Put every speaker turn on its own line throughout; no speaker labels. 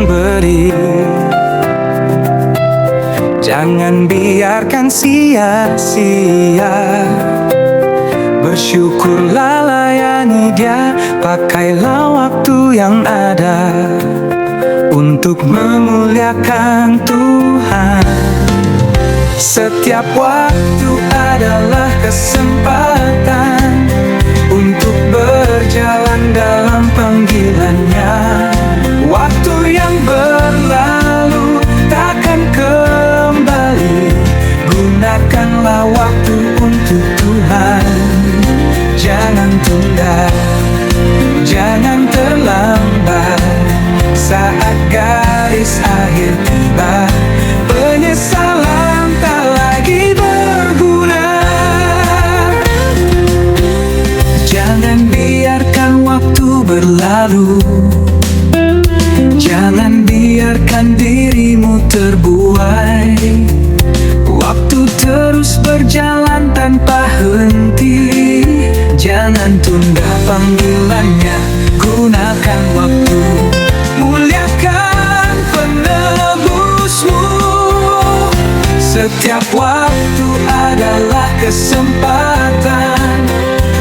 beri. Jangan biarkan sia-sia. Bersyukurlah, layani Dia. Pakailah waktu yang ada untuk memuliakan Tuhan. Setiap waktu adalah kesempatan untuk berjalan dalam panggilannya. Waktu yang berlalu takkan kembali. Gunakanlah waktu untuk Tuhan. Jangan tunda, jangan terlambat. Saat garis akhir tiba, penyesalan tak lagi berguna. Jangan biarkan waktu berlalu. Jangan biarkan dirimu terbuai. Waktu terus berjalan tanpa henti. Jangan tunda panggilannya. Gunakan waktu. Muliakan penebusmu. Setiap waktu adalah kesempatan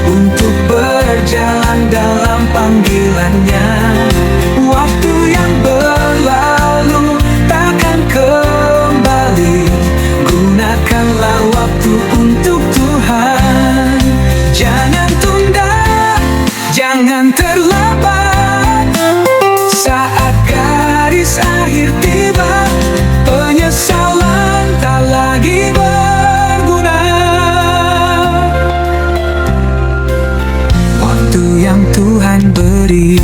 untuk berjalan dalam panggilannya. Waktu yang berlalu takkan kembali. Gunakanlah waktu untuk Tuhan. Jangan tunda, jangan terlambat. Saat garis akhir tiba, penyesalan tak lagi berguna. Waktu yang Tuhan beri,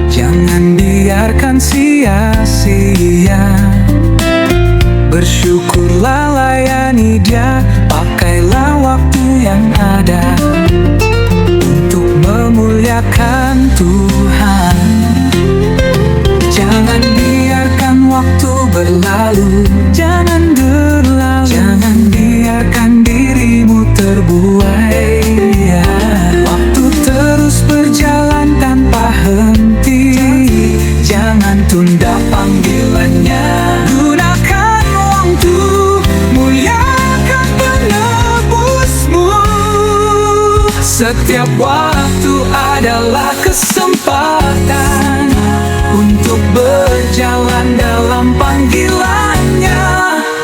jangan biarkan sia-sia. Bersyukurlah, layani Dia. Pakailah waktu yang ada untuk memuliakan Tuhan. Jangan biarkan waktu berlalu. Jangan berlalu. Jangan biarkan dirimu terbuai. Waktu terus berjalan tanpa henti. Jangan tunda panggilannya. Gunakan waktu. Muliakan penebusmu. Setiap waktu adalah kesempatan untuk berjalan dalam panggilannya.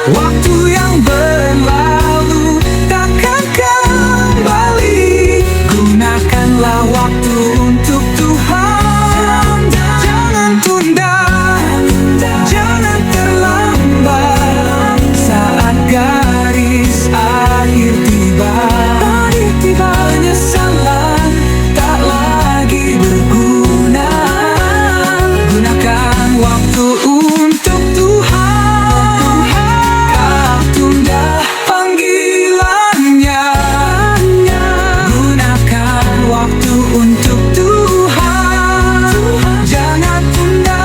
Waktu yang berlalu takkan kembali. Gunakanlah waktu untuk Tuhan. Jangan tunda, jangan terlambat. Saat garis akhir tiba, penyesalan tak lagi berguna. Gunakan waktu untuk Tuhan. Kau tunda panggilannya. Gunakan waktu untuk Tuhan. Jangan tunda,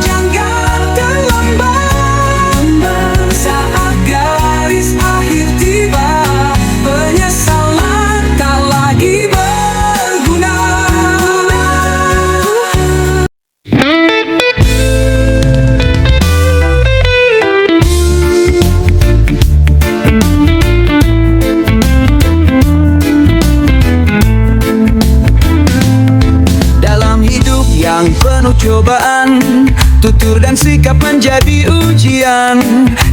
jangan terlambat. Saat garis akhir tiba, penyesalan tak lagi berguna. Dalam hidup yang penuh cobaan, tutur dan sikap menjadi ujian.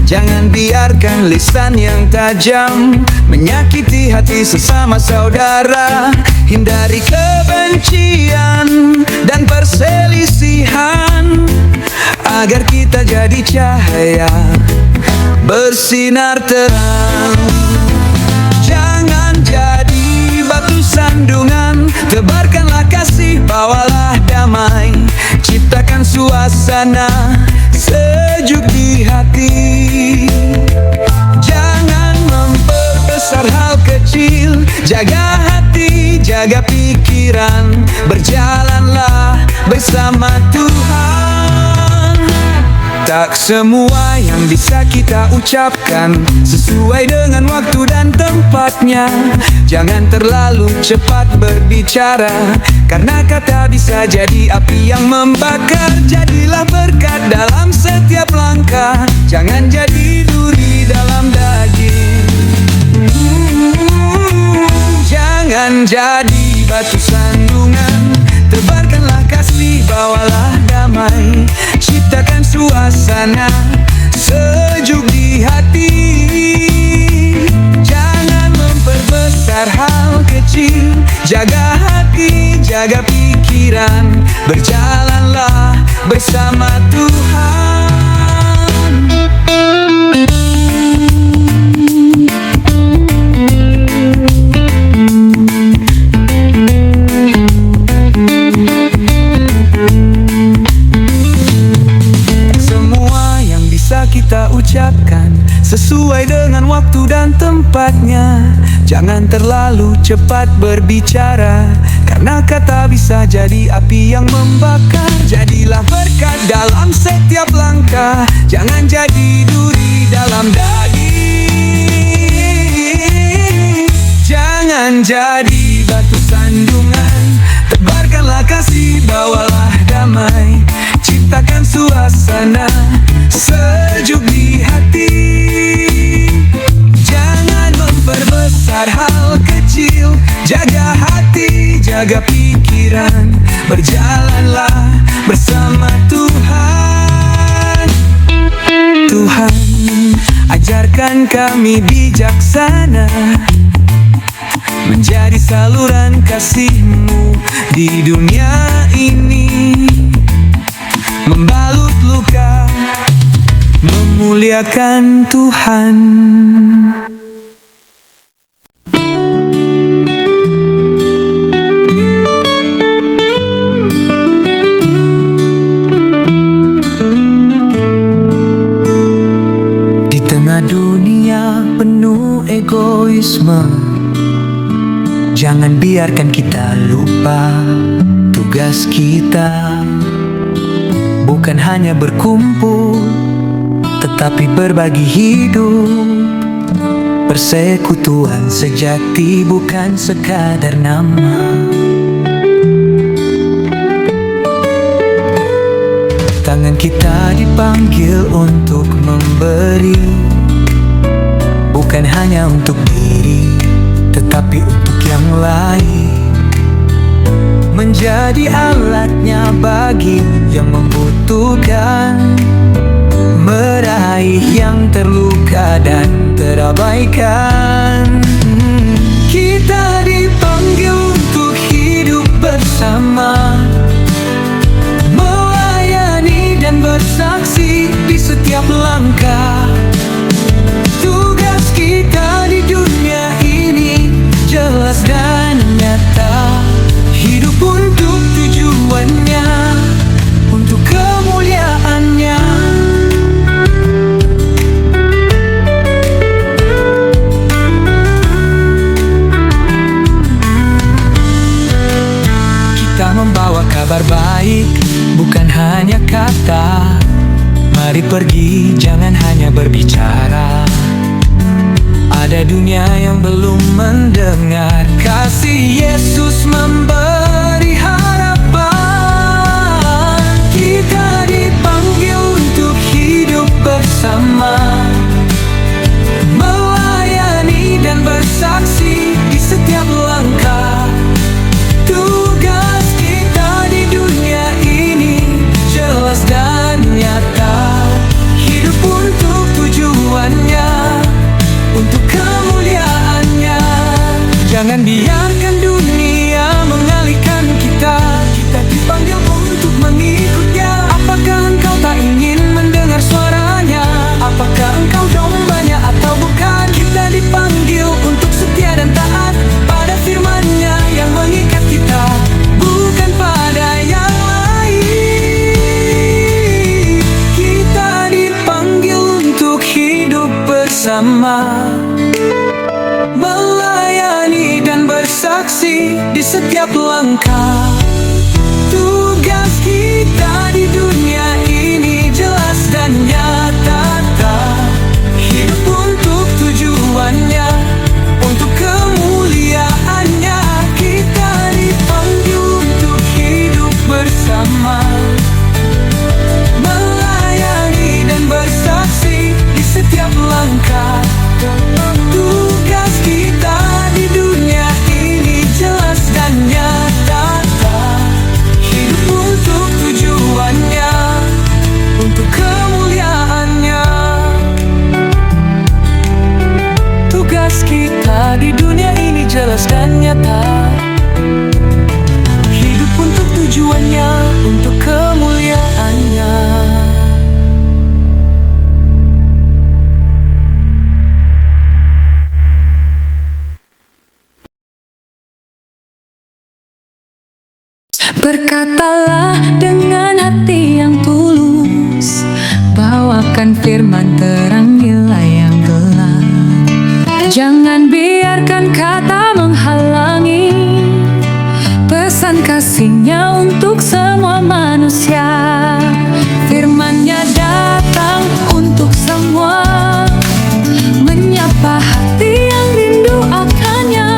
Jangan biarkan lisan yang tajam menyakiti hati sesama saudara. Hindari kebencian dan perselisihan, agar kita jadi cahaya bersinar terang. Jangan jadi batu sandungan. Tebarkanlah kasih, bawalah damai. Ciptakan suasana sejuk di hati. Jangan memperbesar hal kecil. Jaga hati, jaga pikiran. Berjalanlah bersama Tuhan. Tak semua yang bisa kita ucapkan sesuai dengan waktu dan tempatnya. Jangan terlalu cepat berbicara, karena kata bisa jadi api yang membakar. Jadilah berkat dalam setiap langkah, jangan jadi duri dalam daging. Jangan jadi batu sandungan, tebarkanlah kasih, bawalah damai. Ciptakan suasana sejuk di hati. Jangan memperbesar hal kecil, jaga hati, jaga pikiran. Berjalanlah bersama Tuhan. Kita ucapkan sesuai dengan waktu dan tempatnya. Jangan terlalu cepat berbicara, karena kata bisa jadi api yang membakar. Jadilah berkat dalam setiap langkah, jangan jadi duri dalam daging. Jangan jadi batu sandungan, tebarkanlah kasih, bawalah damai. Ciptakan suasana sejuk di hati. Jangan memperbesar hal kecil, jaga hati, jaga pikiran. Berjalanlah bersama Tuhan. Tuhan, ajarkan kami bijaksana, menjadi saluran kasih-Mu di dunia ini. Membalut luka, memuliakan Tuhan. Di tengah dunia penuh egoisme, jangan biarkan kita lupa tugas kita. Bukan hanya berkumpul, tetapi berbagi hidup. Persekutuan sejati bukan sekadar nama. Tangan kita dipanggil untuk memberi, bukan hanya untuk diri, tetapi untuk yang lain. Menjadi alatnya bagi yang membutuhkan, meraih yang terluka dan terabaikan. Kita dipanggil untuk hidup bersama, melayani dan bersaksi di setiap langkah. Tugas kita di dunia ini jelas dan nyata. Hidup untuk tujuannya, untuk kemuliaannya. Kita membawa kabar baik, bukan hanya kata. Mari pergi, jangan hanya berbicara. Ada dunia yang belum mendengar kasih Yesus memberi harapan. Kita dipanggil untuk hidup bersama, melayani dan bersaksi di setiap langkah. Tugas kita di dunia ini jelas dan nyata. Hidup untuk tujuannya, untuk kemuliaannya. Jangan biarkan dunia mengalihkan kita. Kita dipanggil untuk mengikutnya. Apakah engkau tak ingin mendengar suaranya? Apakah engkau dombanya atau bukan? Kita dipanggil untuk setia dan taat pada firman-Nya yang mengikat kita, bukan pada yang lain. Kita dipanggil untuk hidup bersama, melayani dan bersaksi di setiap langkah. Tugas kita di dunia ini jelas dan bersama, melayani dan bersaksi di setiap langkah. Tugas kita di dunia ini jelas dan nyata, hidup untuk tujuannya, untuk kemuliaannya. Tugas kita di dunia ini jelas dan nyata, hidup untuk tujuannya, untuk kemuliaannya.
Berkatalah dengan hati yang tulus, bawakan firman terang di layang gelap. Jangan biarkan kata menghalangi pesan kasihnya untuk semua manusia. Firman-Nya datang untuk semua, menyapa hati yang rindu akannya.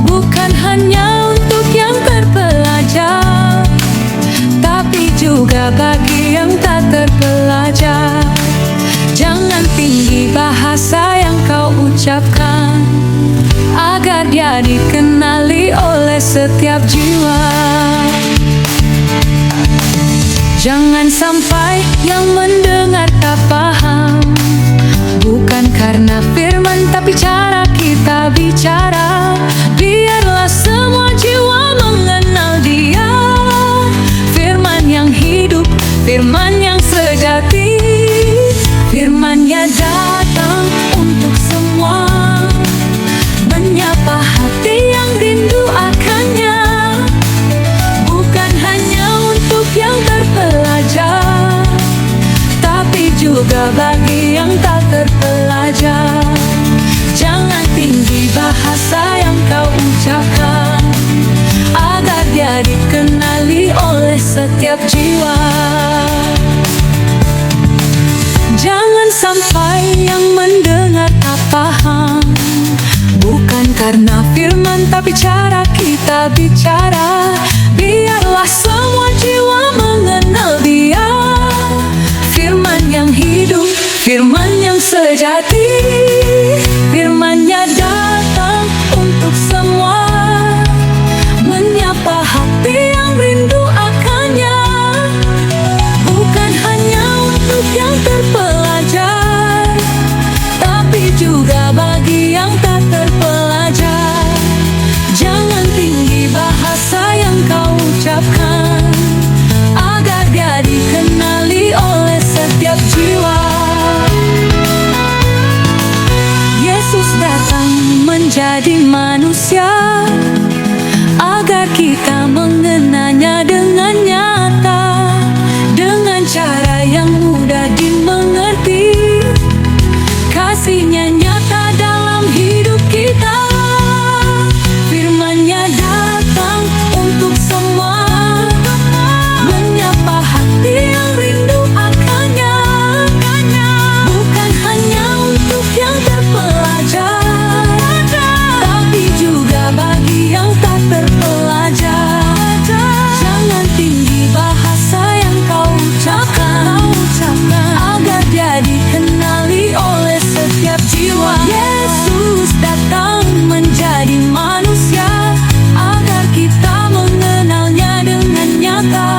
Bukan hanya untuk yang terpelajar, tapi juga bagi yang tak terpelajar. Jangan tinggi bahasa yang kau ucapkan, agar dia dikenali oleh setiap jiwa. Jangan sampai yang mendengar tak paham, bukan karena firman tapi cara kita bicara. Biarlah semua jiwa mengenal Dia, firman yang hidup, firman yang sejati. Firman-Nya datang untuk semua, menyapa hati yang rindu akannya. Bukan hanya untuk yang terpelajar, tapi juga bagi yang tak terpelajar. Jangan tinggi bahasa yang kau ucapkan, agar dia dikenali oleh setiap jiwa. Jangan sampai yang mendengar tak paham, bukan karena firman tapi cara kita bicara. Biarlah semua jiwa mengenal Dia, firman yang hidup, firman yang sejati. Firman-Nya datang untuk semua, menyapa hati yang rindu akannya. Bukan hanya untuk yang terpelajar, tapi juga bagi yang tak terpelajar. Jangan tinggi bahasa yang kau ucapkan, agar dia dikenali oleh setiap jiwa. Yesus datang menjadi manusia, agar kita mengenalnya dengan nyata, dengan cara yang mudah dimengerti. Kasih-Nya nyata dalam hidup kita. Firman-Nya datang untuk semua, menyapa hati yang rindu akannya. Bukan hanya untuk yang terpelajar, tapi juga bagi yang tak terpelajar. Jangan tinggi bahasa yang kau ucapkan, agar dia dikenali oleh setiap jiwa. Yesus datang menjadi manusia, agar kita mengenalnya dengan nyata,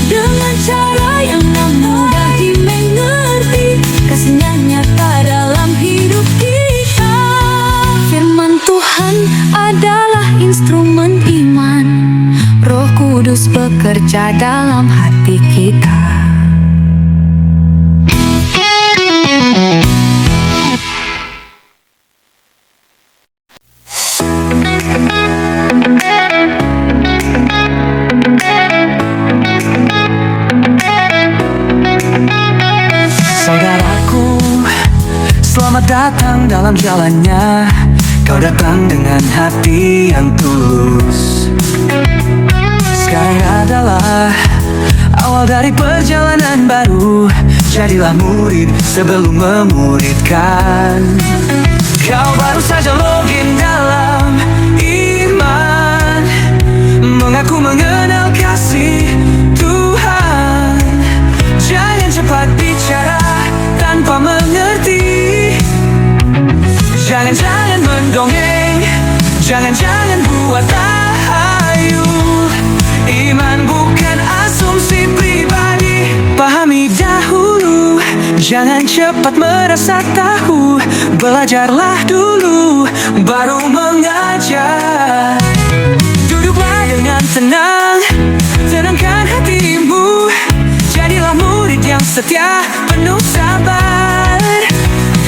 dengan cara yang mudah dimengerti. Kasih-Nya nyata dalam hidup kita. Firman Tuhan adalah instrumen iman, Roh Kudus bekerja dalam hati kita.
Saudaraku, selamat datang dalam jalannya. Kau datang dengan hati yang tulus. Sekarang adalah awal dari perjalanan baru. Jadilah murid sebelum memuridkan. Kau baru saja login dalam iman, mengaku mengenal kasih Jangan cepat merasa tahu, belajarlah dulu, baru mengajar. Duduklah dengan tenang, tenangkan hatimu. Jadilah murid yang setia, penuh sabar.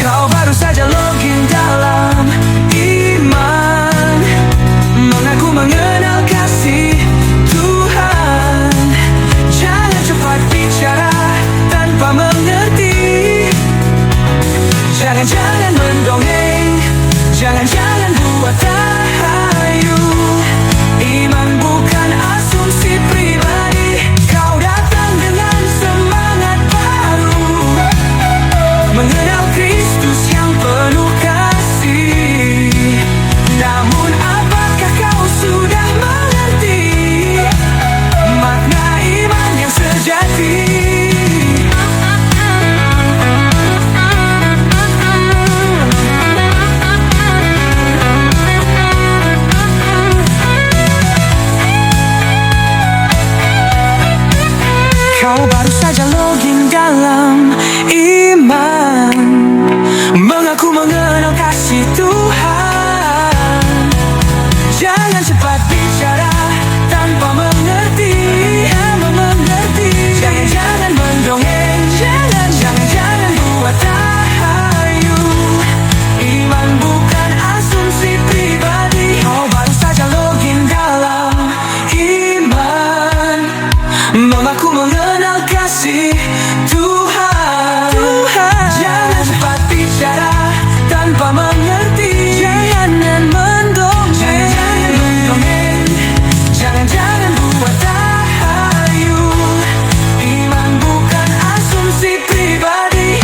Kau baru saja login dalam iman, mengaku mengenal kasih Tuhan. Jangan cepat bicara tanpa mengerti. Jangan mendongeng, jangan buat tahayu. Iman bukan asumsi pribadi. Kau datang dengan semangat baru, mengenal Kristus yang penuh kasih. Namun apakah kau sudah mengerti makna iman yang sejati? Kau baru saja login dalam iman, mengaku mengenal kasih Tuhan. Jangan cepat bicara tanpa mengerti. Jangan mendongeng, jangan buat tahayu. Iman bukan asumsi pribadi. Kau baru saja login dalam iman, mengaku mengenal kasih Tuhan. Jangan cepat bicara tanpa mengerti. Jangan mendongeng, jangan buat tahayu. Iman bukan asumsi pribadi.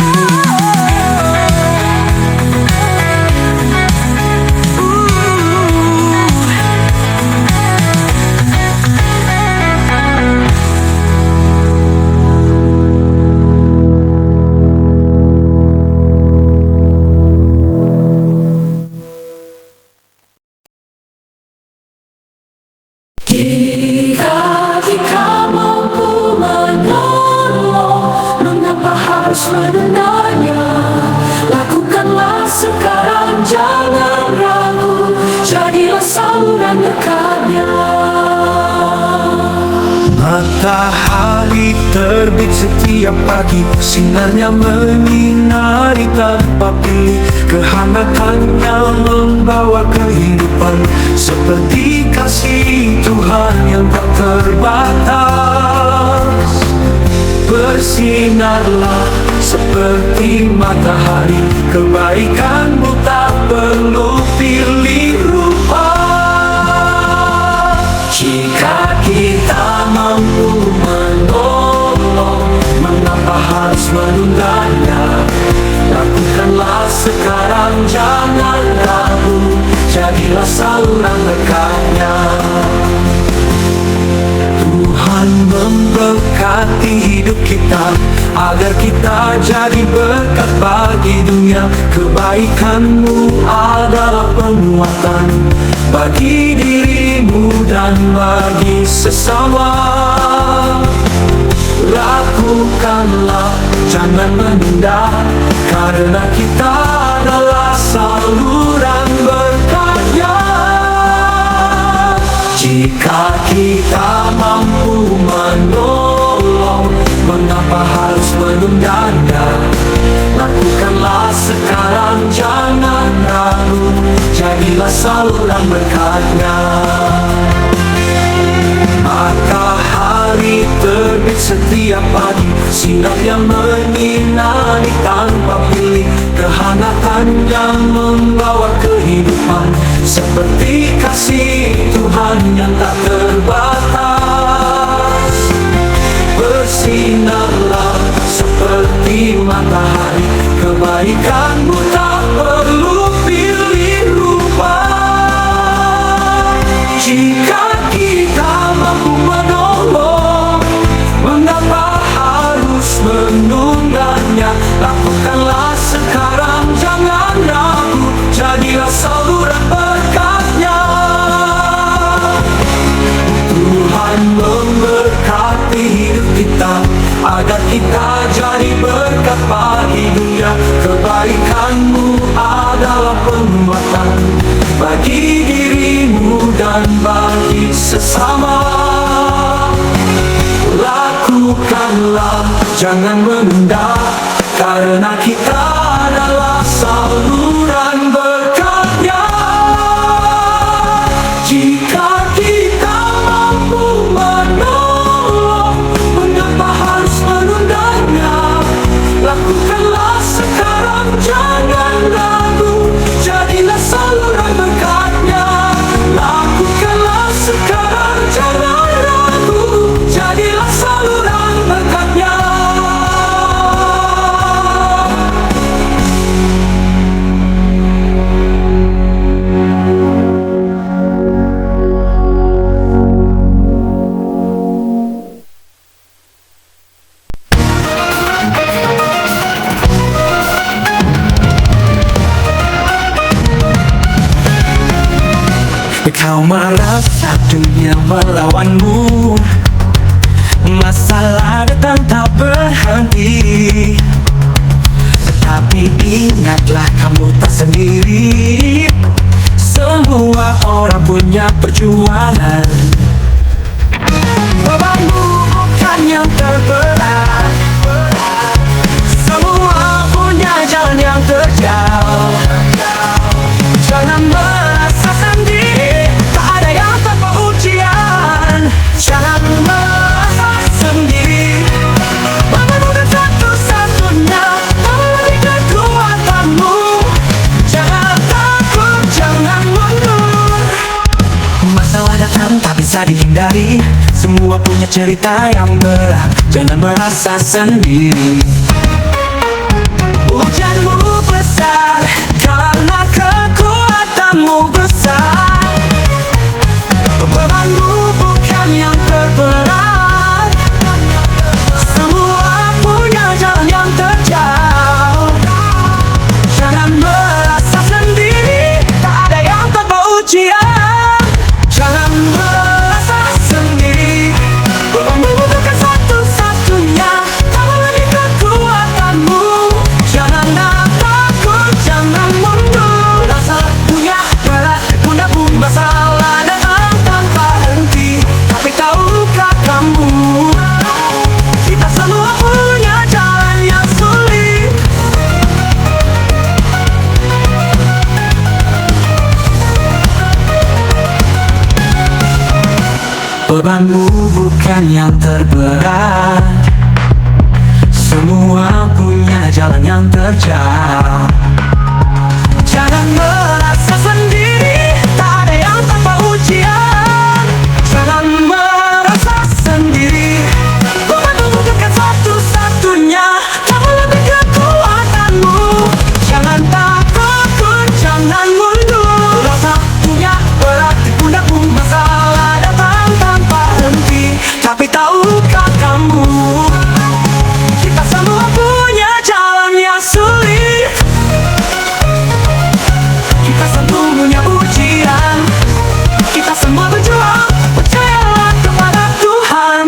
Jika mampu menolong, mengapa harus menundanya? Lakukanlah sekarang, jangan ragu. Jadilah saluran berkatnya.
Matahari terbit setiap pagi, sinarnya menyinari tanpa pilih. Kehangatannya membawa kehidupan, seperti kasih Tuhan yang tak terbatas. Bersinarlah seperti matahari, kebaikanmu tak perlu pilih rupa. Jika kita mampu menolong, mengapa harus menundanya? Lakukanlah sekarang, jangan ragu. Jadilah saluran berkatnya. Tuhan memberkati hidup kita, agar kita jadi berkat bagi dunia. Kebaikanmu adalah penguatan bagi dirimu dan bagi sesama. Lakukanlah, jangan menunda, karena kita adalah saluran berkatnya. Jika kita mampu menolong, mengapa harus menundanya? Lakukanlah sekarang, jangan ragu. Jadilah saluran berkatnya. Matahari terbit setiap pagi, sinar yang menyinari tanpa pilih. Kehangatan yang membawa kehidupan, seperti kasih Tuhan yang tak terbatas. Bersinarlah seperti matahari, kebaikanmu tak perlu pilih rupa. Jika kita mampu menolong, mengapa harus menundanya? Lakukanlah sekarang, jangan ragu. Jadilah saluran berkatnya. Tuhan memberkati hidup kita, agar kita jadi berkat bagi bagi dirimu dan bagi sesama. Lakukanlah, jangan menunda, karena kita adalah saluran berkatnya. Jika kita mampu menolong, mengapa harus menundanya? Lakukanlah sekarang, jangan ragu, jadilah saluran berkatnya. Lakukanlah sekarang, jangan ragu, jadilah saluran berkatnya. Kau merasa dunia melawanmu, masalah datang tak berhenti. Tetapi ingatlah, kamu tak sendiri. Semua orang punya perjuangan. Bebanmu bukan yang terberat, semua punya jalan yang terjal. Jangan merasa sendiri, tak ada yang tanpa ujian. Jangan merasa sendiri, bangun satu-satunya, beri kekuatanmu. Jangan takut, jangan mundur. Masalah datang tak bisa dihindari, semua punya cerita yang berat. Jangan merasa sendiri. Hujanmu besar karena kekuatanmu besar. Bebanmu bukan yang terberat, semua punya jalan yang terjal. Jangan merasa sendiri, tak ada yang tanpa ujian. Jangan merasa sendiri, bebanmu bukan satu-satunya, tambah lagi kekuatanmu. Jangan takut, jangan mundur. Rasa punya berat pundakmu, masalah datang tanpa henti. Tapi tahukah kamu, kita semua punya jalan yang sulit. Bebanmu bukan yang terberat, semua punya jalan yang terjal. Jangan merasa sendiri, tak ada yang tanpa ujian. Jangan merasa sendiri, bebanmu bukan satu-satunya, tambah lebih kekuatanmu. Jangan takut, jangan mundur. Rasa punya berat di pundakmu, masalah datang tanpa henti. Tapi tahukah kamu, kita semua punya jalan yang sulit. Kita semua punya ujian. Kita semua berjuang, percayalah kepada Tuhan.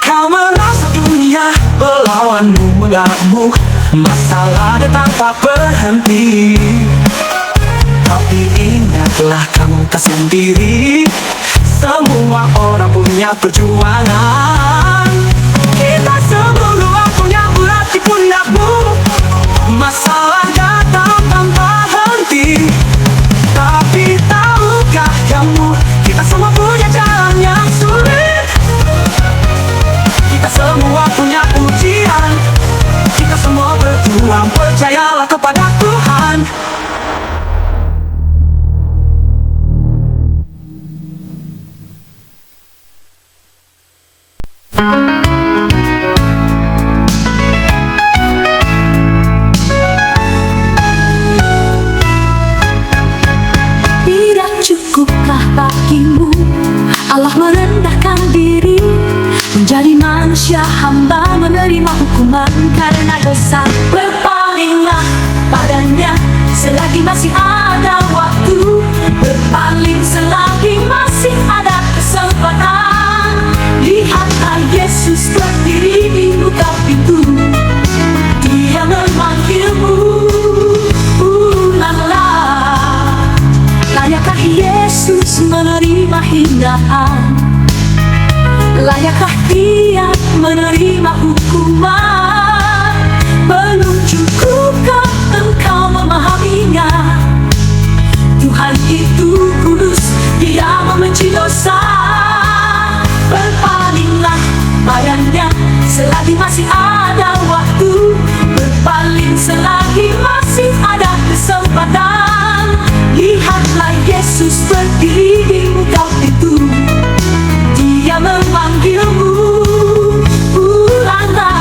Kau merasa dunia berlawanmu, mengganggu, masalah datang tak berhenti. Tapi ingatlah, kamu tak sendiri. Semua orang punya perjuangan. Kita semua punya berat di pundakmu, masalah datang tanpa henti. Tapi tahukah kamu, kita semua punya jalan yang sulit. Kita semua punya ujian. Kita semua berjuang, percayalah kepada Tuhan.
Tidak cukupkah manusia hamba menerima hukuman karena dosa. Berpalinglah padanya selagi masih ada waktu. Berpaling selagi masih ada kesempatan. Lihatlah Yesus berdiri di buka pintu. Dia memanggilmu. Layakkah Yesus menerima hinaan? Layakkah Dia menerima hukuman? Belum cukupkah engkau memahaminya? Tuhan itu kudus, Dia membenci dosa. Berpalinglah padanya selagi masih ada waktu. Berpaling selagi masih ada kesempatan. Lihatlah Yesus berdiri di muka pintu. Dia memanggilmu. Pulanglah.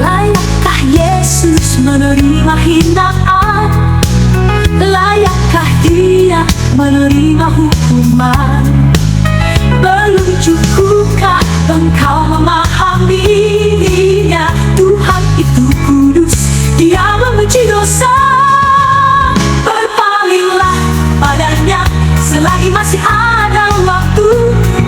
Layakkah Yesus menerima hinaan? Layakkah Dia menerima hukuman? Belum cukupkah engkau memahaminya? Tuhan itu kudus, Dia membenci dosa. Berpalinglah padanya selagi masih ada waktu.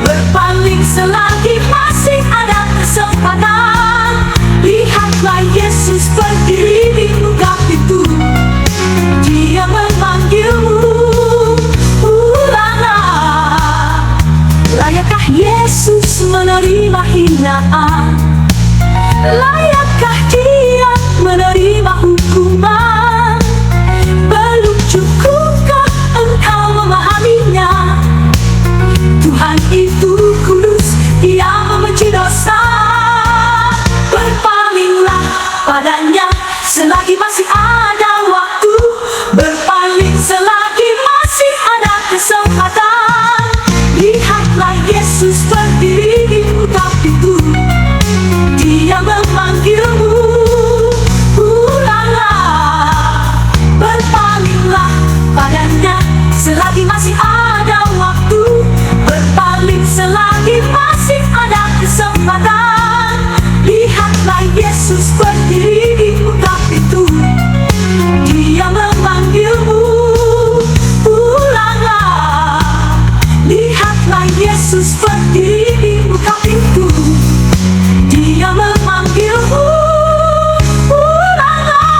Berpaling selagi masih ada kesempatan. Lihatlah Yesus berdiri di buka pintu. Dia memanggilmu. Pulanglah. Layakkah Yesus menerima hinaan? Layakkah Dia menerima hukuman? Belum cukupkah engkau memahaminya? Tuhan itu kudus, Dia membenci dosa. Berpalinglah padanya selagi masih ada waktu. Berpaling selagi masih ada kesempatan. Lihatlah Yesus berdiri di buka pintu. Dia memanggilmu. Pulanglah. Berpalinglah padanya selagi masih ada waktu. Berpaling selagi masih ada kesempatan. Lihatlah Yesus berdiri di buka pintu. Dia memanggilmu. Pulanglah. Lihatlah Yesus berdiri di buka pintu. Dia memanggilmu. Pulanglah.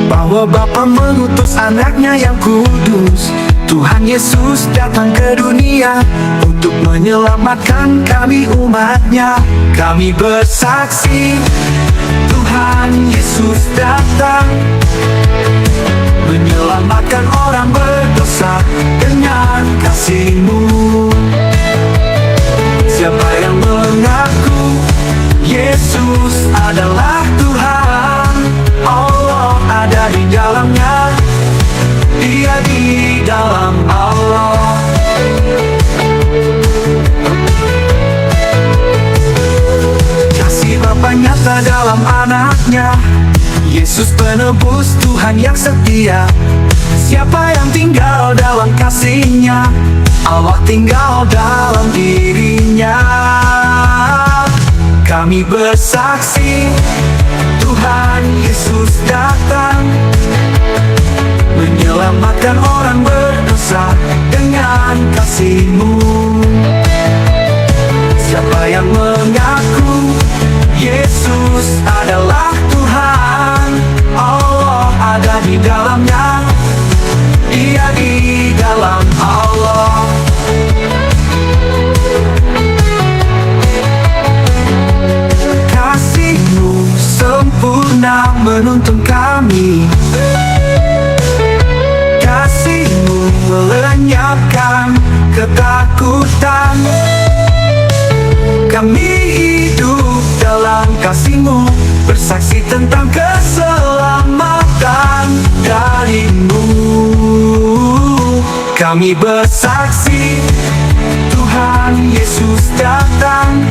Bahwa Bapa mengutus anaknya yang kudus. Tuhan Yesus datang ke dunia untuk menyelamatkan kami umatnya. Kami bersaksi Tuhan Yesus datang menyelamatkan orang berdosa dengan kasih-Mu. Siapa yang mengaku Yesus adalah Tuhan, Allah ada di dalamnya, Dia di dalam Allah. Kasih Bapa nyata dalam anaknya, Yesus penebus Tuhan yang setia. Siapa yang tinggal dalam kasih-Nya, Allah tinggal dalam dirinya. Kami bersaksi Tuhan Yesus datang menyelamatkan orang berdosa dengan kasih-Mu. Siapa yang mengaku Yesus adalah Tuhan, Allah ada di dalamnya, Dia di dalam Allah. menuntun kami. Kasih-Mu melenyapkan ketakutan. Kami hidup dalam kasih-Mu, bersaksi tentang keselamatan dari-Mu. Kami bersaksi, Tuhan Yesus datang,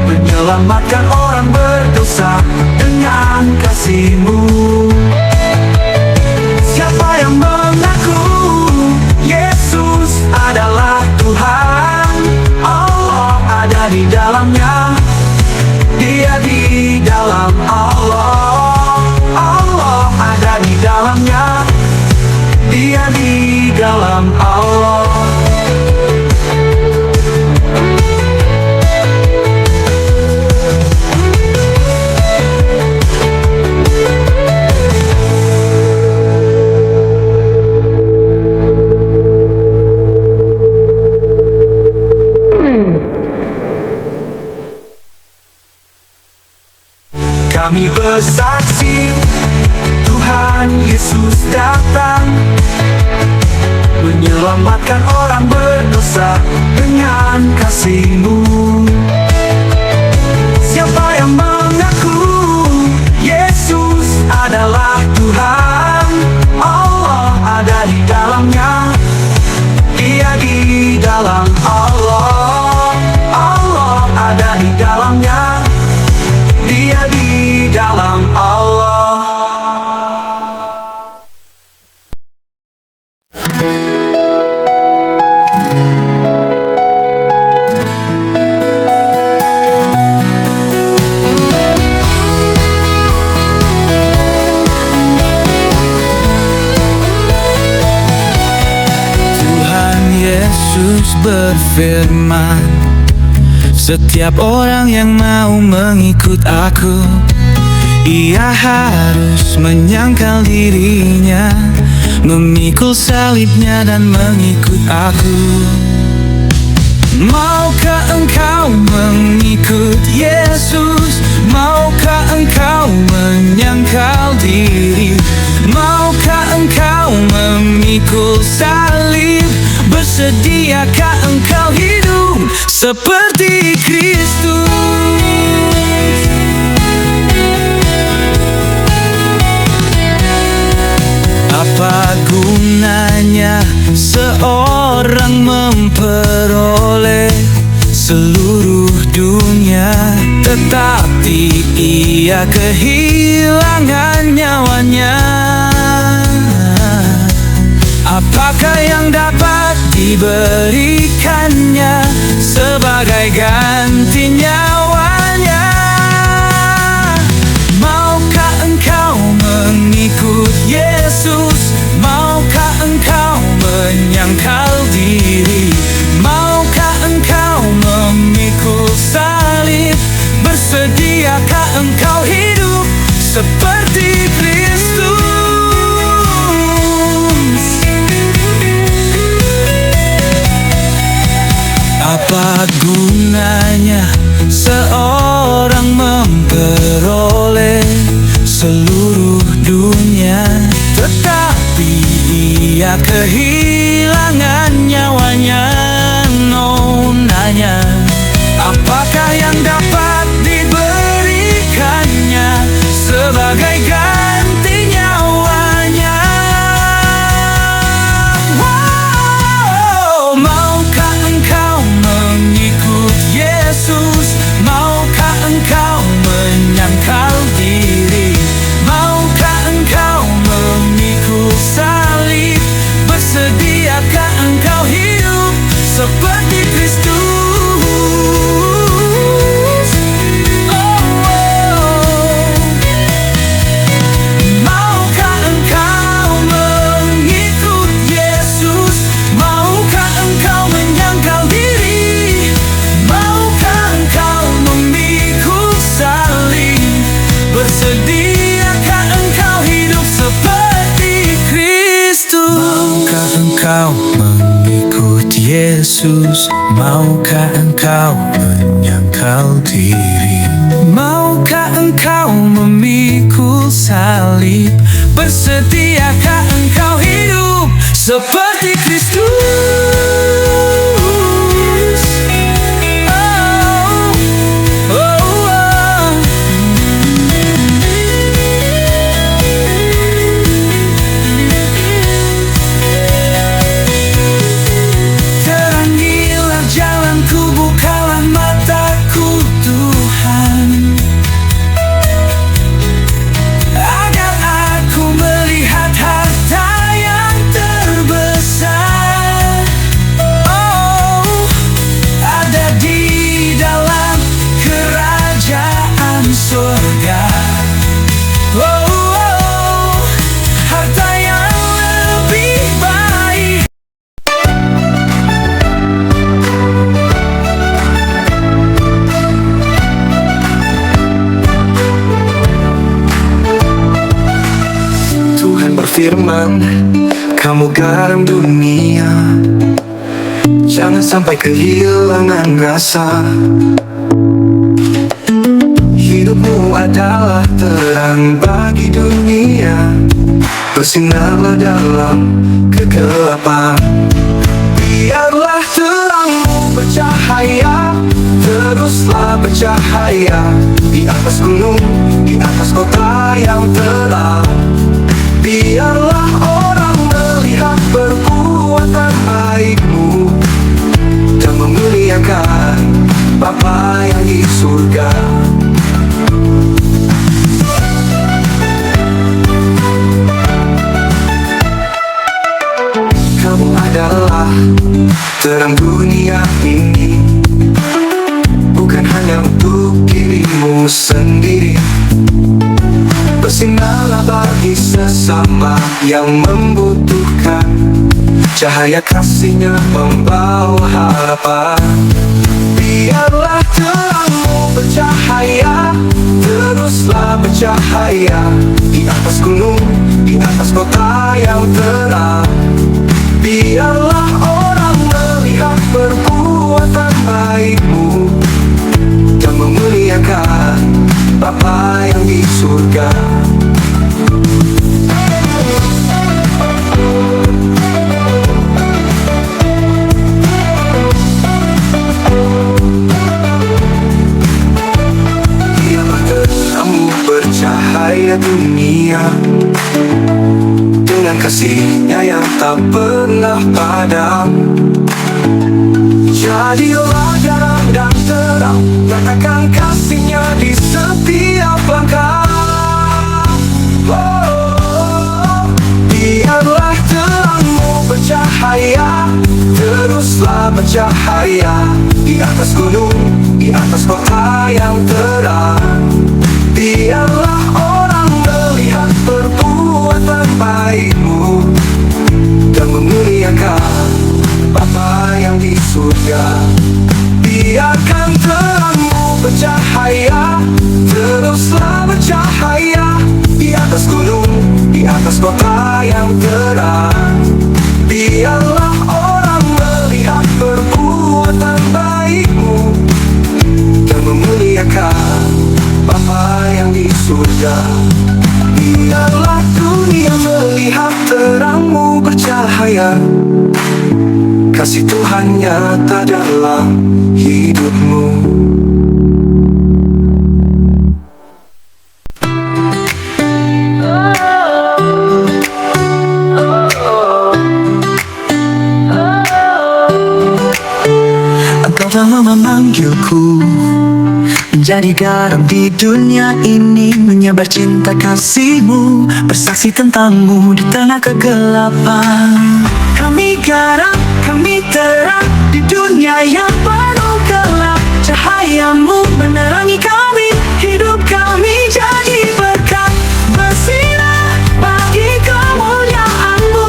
menyelamatkan orang berdosa dengan kasih-Mu. Siapa yang mengaku Yesus adalah Tuhan, Allah ada di dalamnya. Dia di dalam Allah, Allah ada di dalamnya. Dia di dalam Allah. Kami bersaksi, Tuhan Yesus datang, menyelamatkan orang berdosa dengan kasih-Mu. Siapa yang mengaku Yesus adalah Tuhan, Allah ada di dalamnya. Dia di dalam Allah, Allah ada di dalamnya. Dia di dalam Allah. Tuhan Yesus berfirman, setiap orang yang mau mengikut Aku, ia harus menyangkal dirinya, memikul salibnya dan mengikut Aku. Maukah engkau mengikut Yesus? Maukah engkau menyangkal diri? Maukah engkau memikul salib? Bersediakah engkau hidup seperti Kristus? Apa gunanya seorang memperoleh seluruh dunia, tetapi ia kehilangan nyawanya? Apakah yang dapat diberikannya sebagai ganti nyawanya? Maukah engkau mengikut Yesus? Maukah engkau menyangkal diri? Maukah engkau memikul salib? Bersediakah engkau hidup seperti Kristus? Apa gunanya seorang memperoleh seluruh dunia, tetapi ia kehilangan nyawanya? Nonanya, apakah yang dapat diberikannya sebagai ganti nyawanya? Maukah engkau mengikut Yesus? Maukah engkau menyangkal diri? Maukah engkau memikul salib? Bersediakah engkau hidup seperti Kristus? Maukah engkau mengikut Yesus? Maukah engkau menyangkal diri? Maukah engkau memikul salib? Bersediakah engkau hidup seperti Kristus? Maukah engkau mengikut Yesus? Maukah engkau menyangkal diri? Maukah engkau memikul seperti Kristus. Oh, oh, oh. Terangilah jalanku, bukalah mataku Tuhan, agar aku melihat harta yang terbesar. Oh, ada di dalam kerajaan surga. Oh, oh, harta yang lebih baik. Tuhan berfirman, kamu garam dunia, jangan sampai kehilangan rasa. Hidupmu adalah terang bagi dunia, bersinarlah dalam kegelapan. Biarlah terangmu bercahaya, teruslah bercahaya di atas gunung, di atas kota yang terang. Biarlah orang melihat perbuatan baikmu dan memuliakan Bapa yang di surga. Kamu adalah terang dunia ini, bukan hanya untuk dirimu sendiri. Bersinarlah bagi sesama yang membutuhkan, cahaya kasih-Nya membawa harapan. Biarlah terangmu bercahaya, teruslah bercahaya di atas gunung, di atas kota yang terang. Biarlah orang melihat perbuatan baikmu dan memuliakan Bapa yang di surga. Biarlah terangmu bercahaya dunia dengan kasih-Nya yang tak pernah padam. Jadilah garam dan terang, nyatakan kasih-Nya di setiap langkah. Oh, biarlah terangmu bercahaya, teruslah bercahaya di atas gunung, di atas kota yang terang. Biarlah orang melihat perbuatan baikmu dan memuliakan Bapa yang di surga. Biarkan terangmu bercahaya, teruslah bercahaya di atas gunung, di atas kota yang terang. Biarlah orang melihat perbuatan baikmu dan memuliakan Bapa yang di surga. Biarlah dunia melihat terangmu bercahaya, kasih Tuhan nyata dalam hidupmu. Engkau telah memanggilku menjadi garam di dunia ini, menyebar cinta kasih-Mu, bersaksi tentang-Mu di tengah kegelapan. Kami garam, kami terang di dunia yang penuh gelap. Cahaya-Mu menerangi kami, hidup kami jadi berkat. Bersinar bagi kemuliaan-Mu,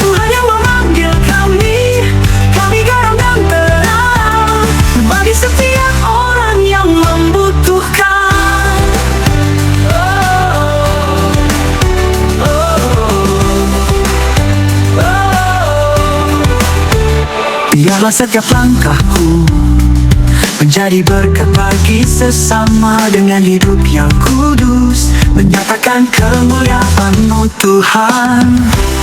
Tuhan yang memanggil kami. Kami garam dan terang bagi setiap orang yang membutuhkan. Biarlah setiap langkahku menjadi berkat bagi sesama, dengan hidup yang kudus menyatakan kemuliaan-Mu Tuhan.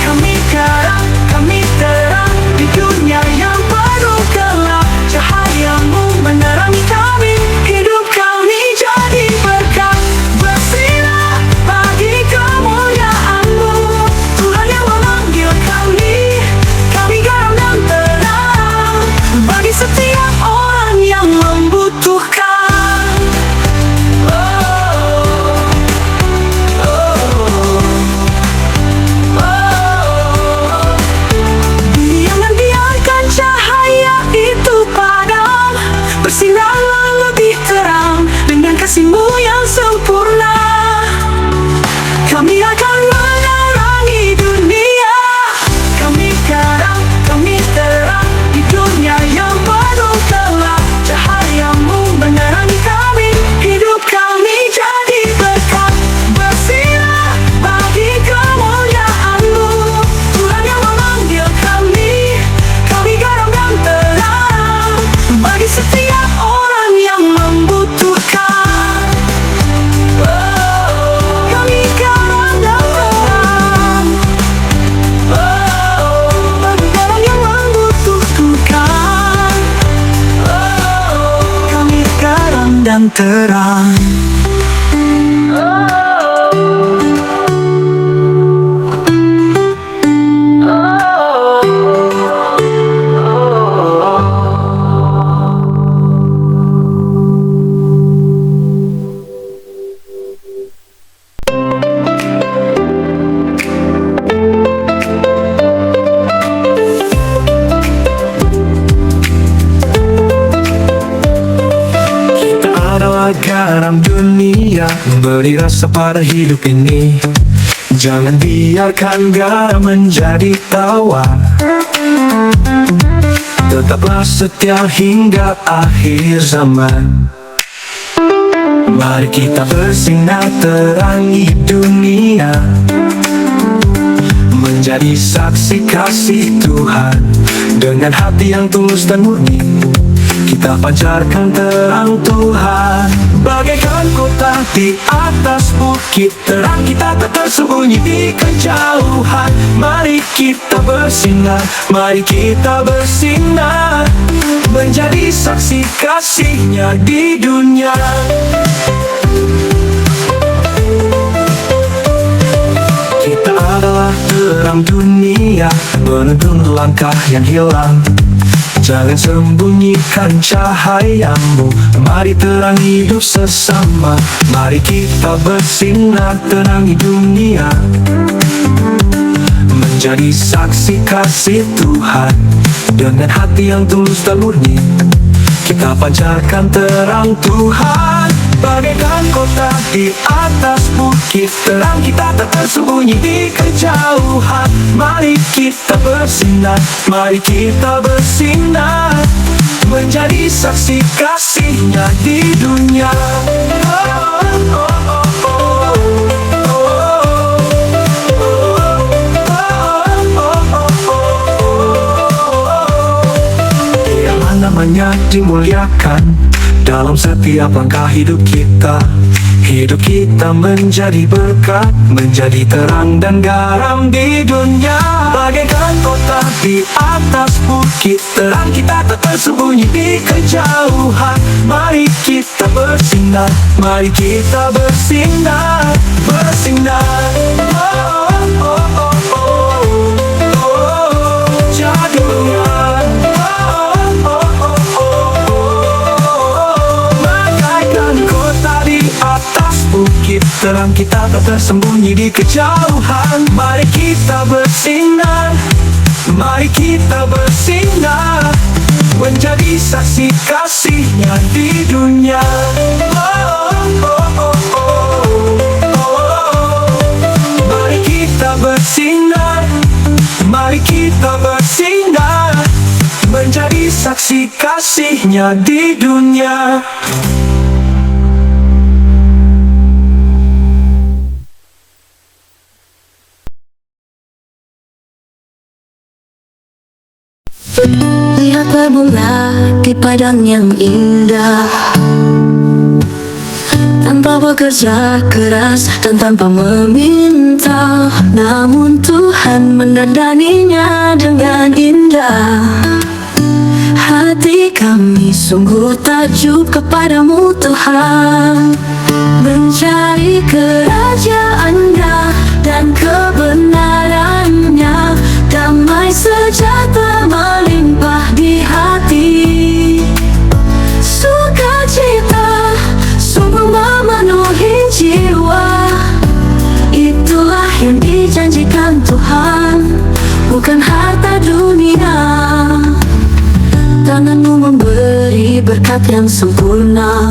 Kami garam,
kami terang di dunia yang penuh gelap. Cahayamu menerangi kami, hidup kami jadi berkah. Bersinar bagi kemuliaan-Mu, Tuhan yang memanggil kami garam dan terang bagi setiap orang yang membutuhkan. Jangan biarkan cahaya itu padam, bersinarlah lebih terang dengan kasih-Mu yang sempurna. Kami akan menerangi dunia, kami garam, kami terang di dunia yang penuh gelap. Cahayamu menerangi kami, hidup kami jadi berkat. Bersinar bagi kemuliaan-Mu, Tuhan yang memanggil kami garam dan terang bagi setiap orang yang membutuhkan. Kami garam dan terang bagi orang yang membutuhkan. Kami garam dan terang. Kita adalah garam dunia, memberi rasa pada hidup ini. Jangan biarkan garam menjadi tawar, tetaplah setia hingga akhir zaman. Mari kita bersinar terangi dunia, menjadi saksi kasih Tuhan. Dengan hati yang tulus dan murni, kita pancarkan terang Tuhan. Bagaikan kota di atas bukit, terang kita tak tersembunyi di kejauhan. Mari kita bersinar, mari kita bersinar, menjadi saksi kasih-Nya di dunia. Kita adalah terang dunia, menuntun langkah yang hilang. Jangan sembunyikan cahaya-Mu, mari terangi hidup sesama. Mari kita bersinar terangi dunia, menjadi saksi kasih Tuhan. Dengan hati yang tulus dan murni, kita pancarkan terang Tuhan. Bagaikan kota di atas bukit, terang kita tak tersembunyi di kejauhan. Mari kita bersinar, mari kita bersinar, menjadi saksi kasih-Nya di dunia. Biarlah namanya dimuliakan dalam setiap langkah hidup kita. Hidup kita menjadi berkat, menjadi terang dan garam di dunia. Bagaikan kota di atas bukit, terang kita tak tersembunyi di kejauhan. Mari kita bersinar, mari kita bersinar, bersinar. Jadi bagaikan kota di atas bukit, terang kita tak tersembunyi di kejauhan. Mari kita bersinar, mari kita bersinar, menjadi saksi kasih-Nya di dunia. Mari kita bersinar, mari kita bersinar, menjadi saksi kasih-Nya di dunia.
Lihat berbunga di padang yang indah, tanpa bekerja keras dan tanpa meminta. Namun Tuhan mendandaninya dengan indah. Hati kami sungguh takjub kepadamu Tuhan, mencari kerajaan-Nya dan kebenaran-Nya. Damai sejahtera melimpah di hati, sukacita sungguh memenuhi jiwa. Itulah yang dijanjikan Tuhan, bukan harta dunia. Tangan-Mu memberi berkat yang sempurna,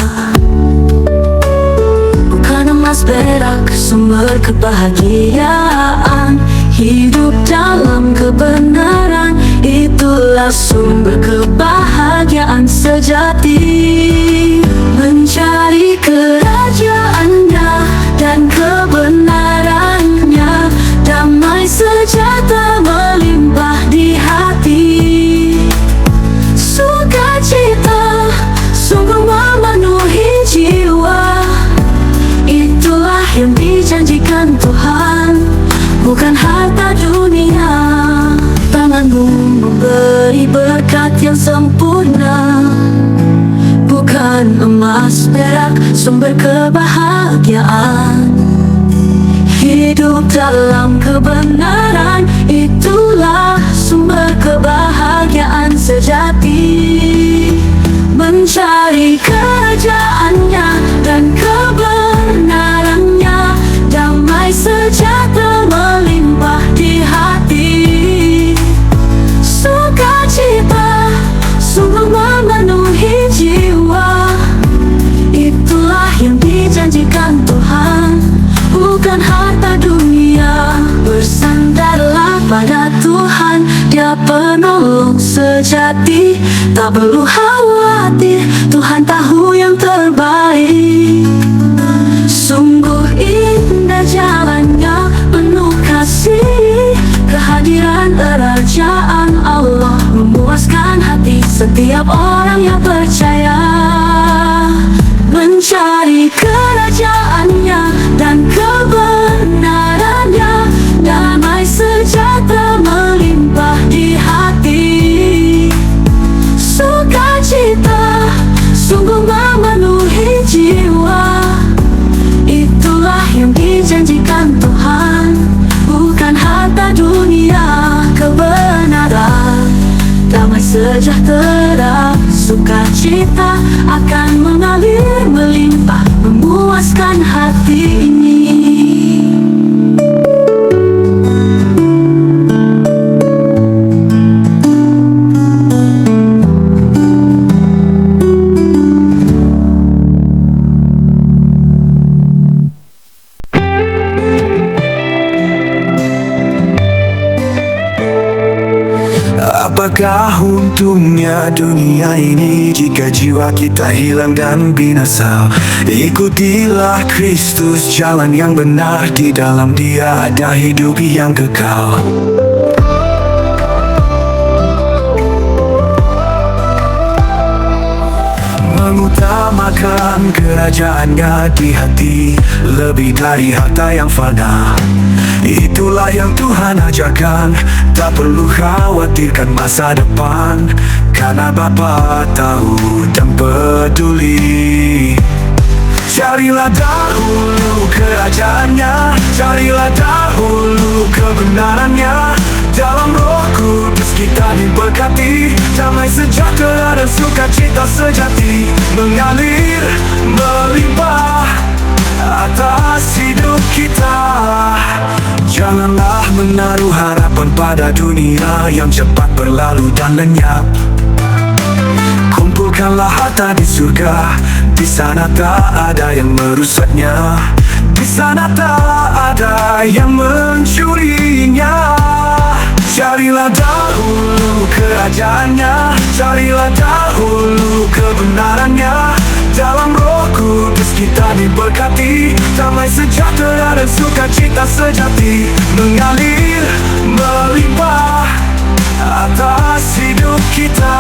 bukan emas perak sumber kebahagiaan. Hidup dalam kebenaran, itulah sumber kebahagiaan sejati. Mencari kerajaan-Nya dan kebenaran-Nya, damai sejahtera melimpah di hati, sukacita sungguh memenuhi jiwa. Itulah yang dijanjikan Tuhan, bukan harta dunia. Tangan-Mu memberi berkat yang sempurna, bukan emas perak sumber kebahagiaan. Hidup dalam kebenaran, itulah sumber kebahagiaan sejati. Mencari kerajaan-Nya dan kebenaran-Nya, damai sejahtera melimpah di hati, sukacita sungguh memenuhi jiwa. Itulah yang dijanjikan Tuhan, bukan harta dunia. Bersandarlah pada Tuhan, Dia penolong sejati. Tak perlu khawatir, Tuhan tahu yang terbaik. Sungguh indah jalan-Nya, penuh kasih. Kehadiran kerajaan Allah memuaskan hati setiap orang yang percaya. Mencari kerajaan-Nya dan kebenaran-Nya, damai sejahtera melimpah di hati, sukacita sungguh memenuhi jiwa. Itulah yang dijanjikan Tuhan, bukan harta dunia. Kebenaran, damai sejahtera, sukacita akan mengalir melimpah, memuaskan hati ini.
Apakah untungnya dunia ini jika jiwa kita hilang dan binasa? Ikutilah Kristus, jalan yang benar. Di dalam Dia ada hidup yang kekal. Mengutamakan kerajaan-Nya di hati, lebih dari harta yang fana. Itulah yang Tuhan ajarkan, tak perlu khawatirkan masa depan, karena Bapa tahu dan peduli. Carilah dahulu kerajaan-Nya, carilah dahulu kebenaran-Nya. Dalam Roh Kudus kita diberkati, damai sejahtera dan sukacita sejati mengalir melimpah atas hidup kita. Janganlah menaruh harapan pada dunia yang cepat berlalu dan lenyap. Kumpulkanlah harta di surga, di sana tak ada yang merusaknya, di sana tak ada yang mencurinya. Carilah dahulu kerajaan-Nya, carilah dahulu kebenaran-Nya. Dalam Roh Kudus kita diberkati, damai sejahtera dan sukacita sejati mengalir melimpah atas hidup kita.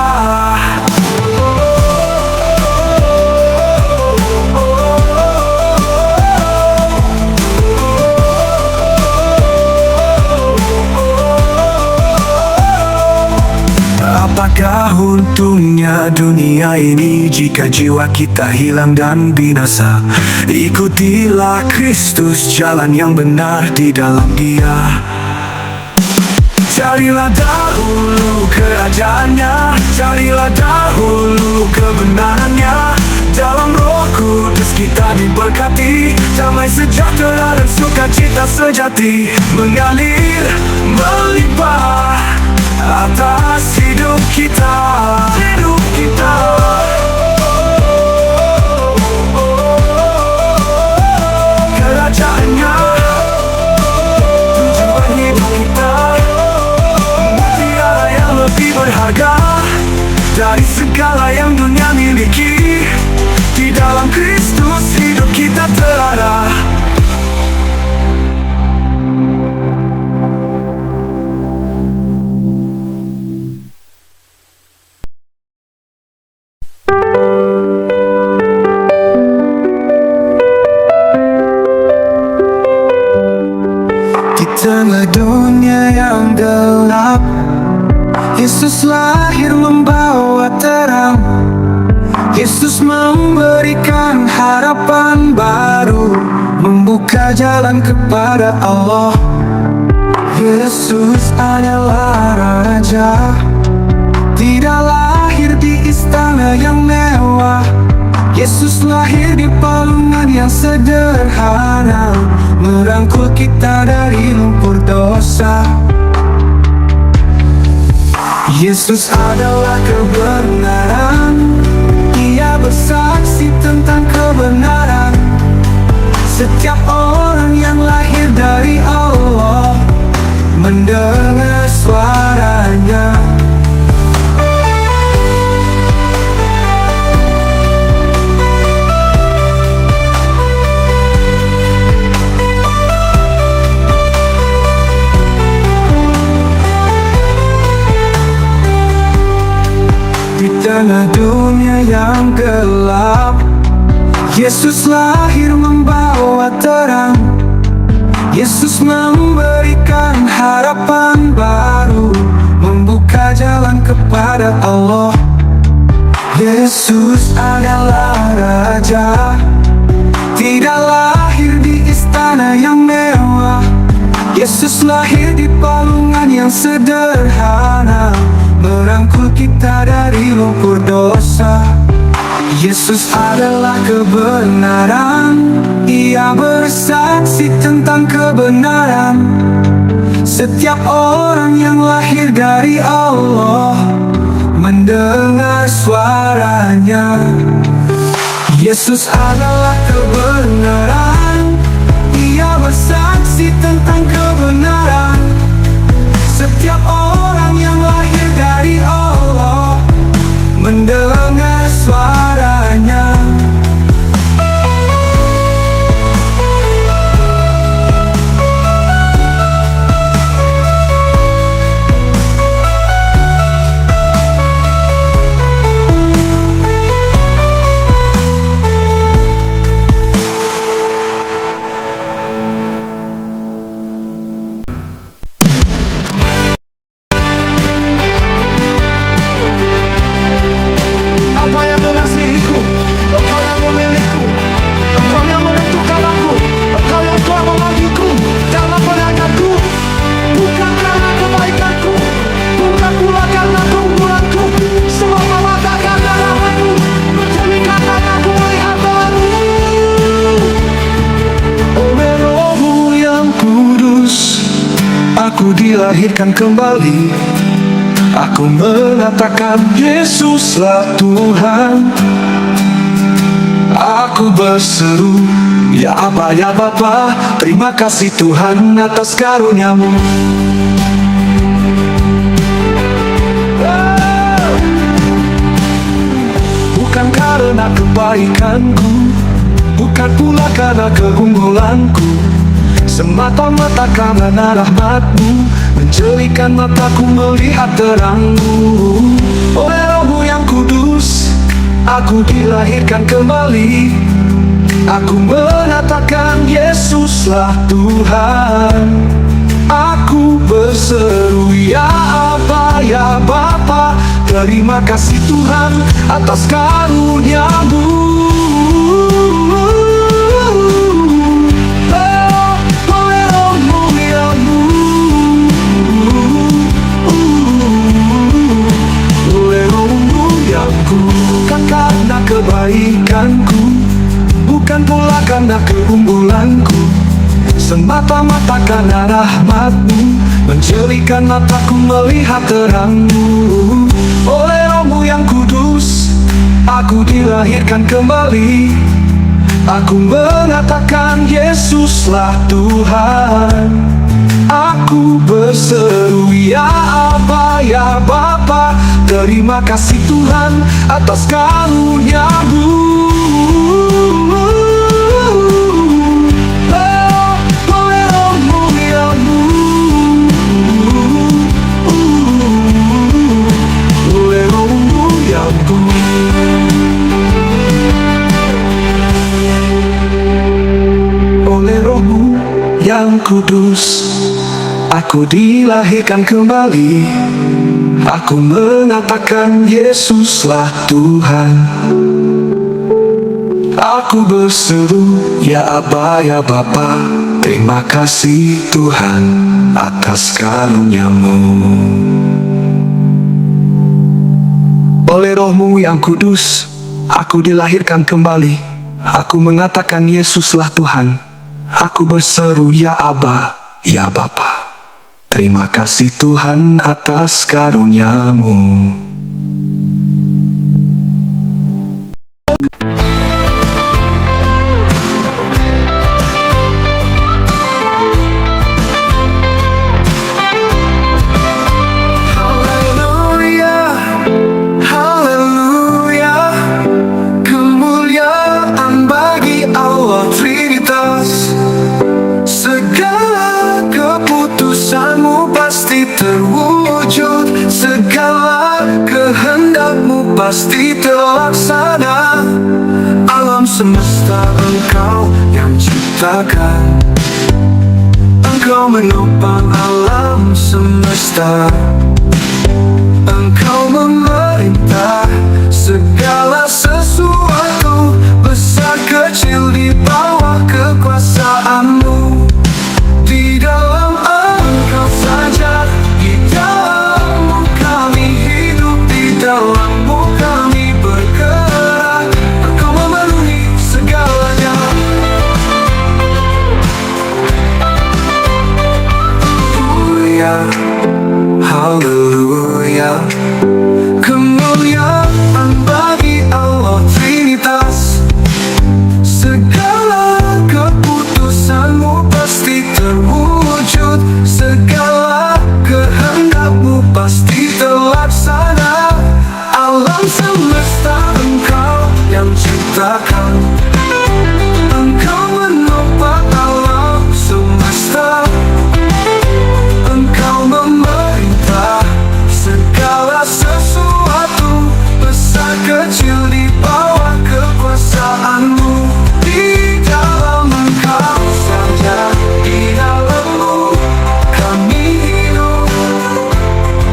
dunia ini jika jiwa kita hilang dan binasa. Ikutilah Kristus, jalan yang benar di dalam Dia. Carilah dahulu kerajaannya, carilah dahulu kebenarannya. Dalam Roh Kudus kita diberkati, damai sejahtera dan sukacita sejati mengalir melimpah atas hidup kita. Kerajaannya tujuan hidup kita, mutiara yang lebih berharga dari segala yang dunia miliki. Di dalam Kristus hidup kita terarah.
Di tengah dunia yang gelap, Yesus lahir membawa terang. Yesus memberikan harapan baru, membuka jalan kepada Allah. Yesus adalah Raja, tidak lahir di istana yang mewah. Yesus lahir di palungan yang sederhana, merangkul kita dari lumpur dosa. Yesus adalah kebenaran, Ia bersaksi tentang kebenaran. Setiap orang yang lahir dari Allah mendengar suaranya. Di tengah dunia yang gelap, Yesus lahir membawa terang. Yesus memberikan harapan baru, membuka jalan kepada Allah. Yesus adalah Raja, tidak lahir di istana yang mewah. Yesus lahir di palungan yang sederhana, merangkul kita dari lumpur dosa. Yesus adalah kebenaran, Ia bersaksi tentang kebenaran. Setiap orang yang lahir dari Allah mendengar suaranya. Yesus adalah kebenaran, Ia bersaksi tentang kebenaran. Setiap orang yang lahir dari Allah mendengar suaranya. Aku dilahirkan kembali, aku mengatakan Yesuslah Tuhan. Aku berseru, ya Aba, ya Bapa, terima kasih Tuhan atas karunia-Mu. Bukan karena kebaikanku, bukan pula karena keunggulanku, semata-mata karena rahmat-Mu menjadikan mataku melihat terang-Mu. Oleh Roh-Mu yang kudus, aku dilahirkan kembali. Aku mengatakan Yesuslah Tuhan. Aku berseru, ya Aba, ya Bapa,
Terima kasih Tuhan atas karunia-Mu. Oleh Roh-Mu yang oleh Roh-Mu yang bukan karena kebaikanku, bukan pula karena keunggulanku, semata-mata karena rahmat-Mu menjadikan mataku melihat terang-Mu. Oleh Roh-Mu yang kudus, aku dilahirkan kembali. Aku mengatakan Yesuslah Tuhan. Aku berseru ya Aba, ya Bapa. Terima kasih Tuhan atas karunia-Mu. Oleh Roh-Mu yang kudus, aku dilahirkan kembali. Aku mengatakan Yesuslah Tuhan. Aku berseru ya Aba, ya Bapa. Terima kasih Tuhan atas karunia-Mu. Oleh Roh-Mu yang kudus, aku dilahirkan kembali. Aku mengatakan Yesuslah Tuhan. Aku berseru ya Aba, ya Bapa. Terima kasih Tuhan atas karunia-Mu. Terwujud segala kehendak-Mu pasti terlaksana. Alam semesta Engkau yang ciptakan, Engkau menopang alam semesta. Engkau memerintah segala sesuatu, besar kecil di bawah kekuasaan-Mu. Di dalam Engkau saja, di dalam-Mu kami hidup, di dalam-Mu kami bergerak. Engkau memenuhi segalanya. Haleluya, haleluya. Kemuliaan bagi Allah Trinitas. Segala keputusan-Mu pasti terwujud, segala kehendak-Mu pasti terlaksana. Alam semesta Engkau yang ciptakan, Engkau menopang alam semesta. Engkau memerintah segala sesuatu, besar kecil di bawah kekuasaan-Mu. Di dalam Engkau saja, di dalam-Mu kami hidup,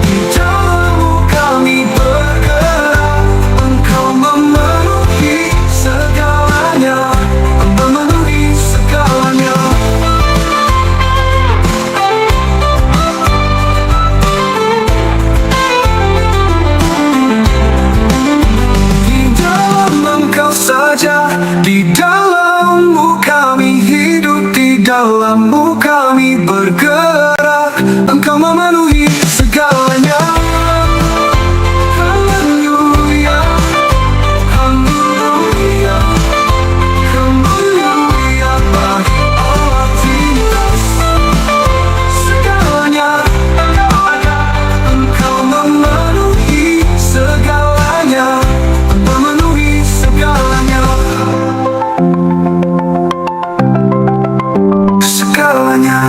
di dalam-Mu kami bergerak. Engkau memenuhi segalanya, memenuhi segalanya. Di dalam Engkau saja, di dalam-Mu kami hidup, di dalam-Mu kami bergerak. Engkau memenuhi segalanya. Haleluya, haleluya, haleluya bagi Allah Trinitas. Segalanya ada, Engkau memenuhi segalanya, memenuhi segalanya. Segalanya.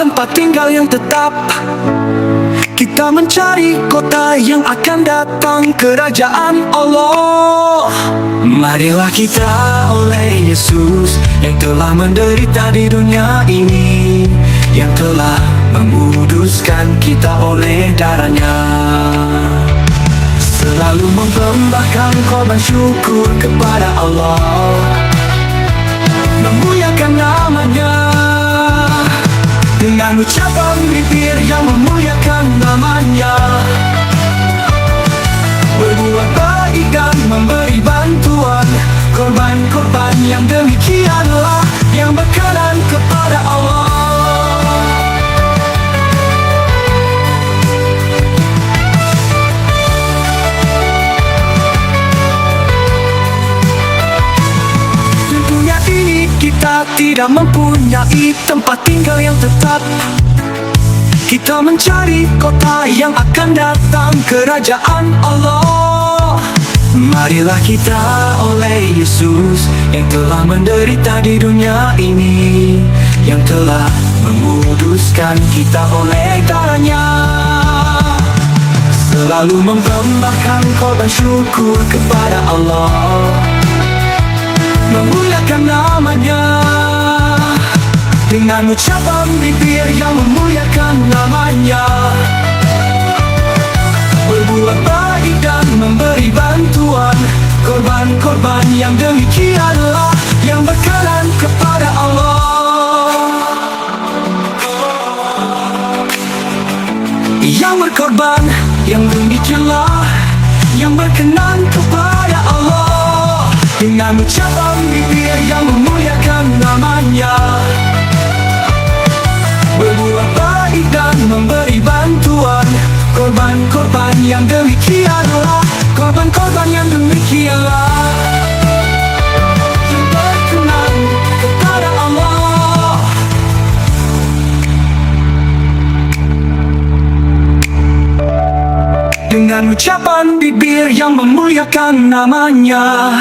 tempat tinggal yang tetap. Kita mencari kota yang akan datang, kerajaan Allah. Marilah kita oleh Yesus yang telah menderita di dunia ini, yang telah menguduskan kita oleh darahnya. Selalu mempersembahkan korban syukur kepada Allah, memuliakan namanya dengan ucapan bibir yang memuliakan namanya. Berbuat baik dan memberi bantuan, korban-korban yang demikianlah yang berkenan kepada Allah. Dunia ini kita tidak mempunyai tempat tinggal yang tetap. Kita mencari kota yang akan datang, kerajaan Allah. Marilah kita oleh Yesus yang telah menderita di dunia ini, yang telah menguduskan kita oleh darahnya. Selalu mempersembahkan korban syukur kepada Allah, memuliakan namanya dengan ucapan bibir yang memuliakan namanya. Berbuat baik dan memberi bantuan, korban-korban yang demikianlah yang berkenan kepada Allah. Yang berkorban, yang demikianlah yang berkenan kepada Allah, dengan ucapan bibir yang memuliakan namanya. Berbuat baik dan memberi bantuan, korban-korban yang demikianlah, korban-korban yang demikianlah yang berkenan kepada Allah. Dengan ucapan bibir yang memuliakan namanya.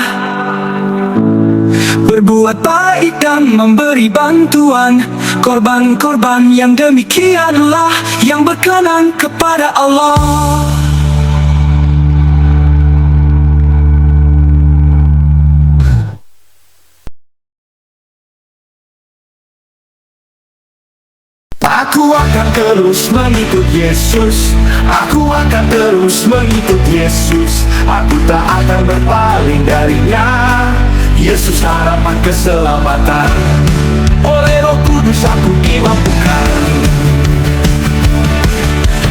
Berbuat baik dan memberi bantuan, korban-korban yang demikianlah yang berkenan kepada Allah. Aku akan terus mengikut Yesus. Aku akan terus mengikut Yesus. Aku tak akan berpaling darinya. Yesus harapan keselamatan, oleh Roh Kudus aku dimampukan.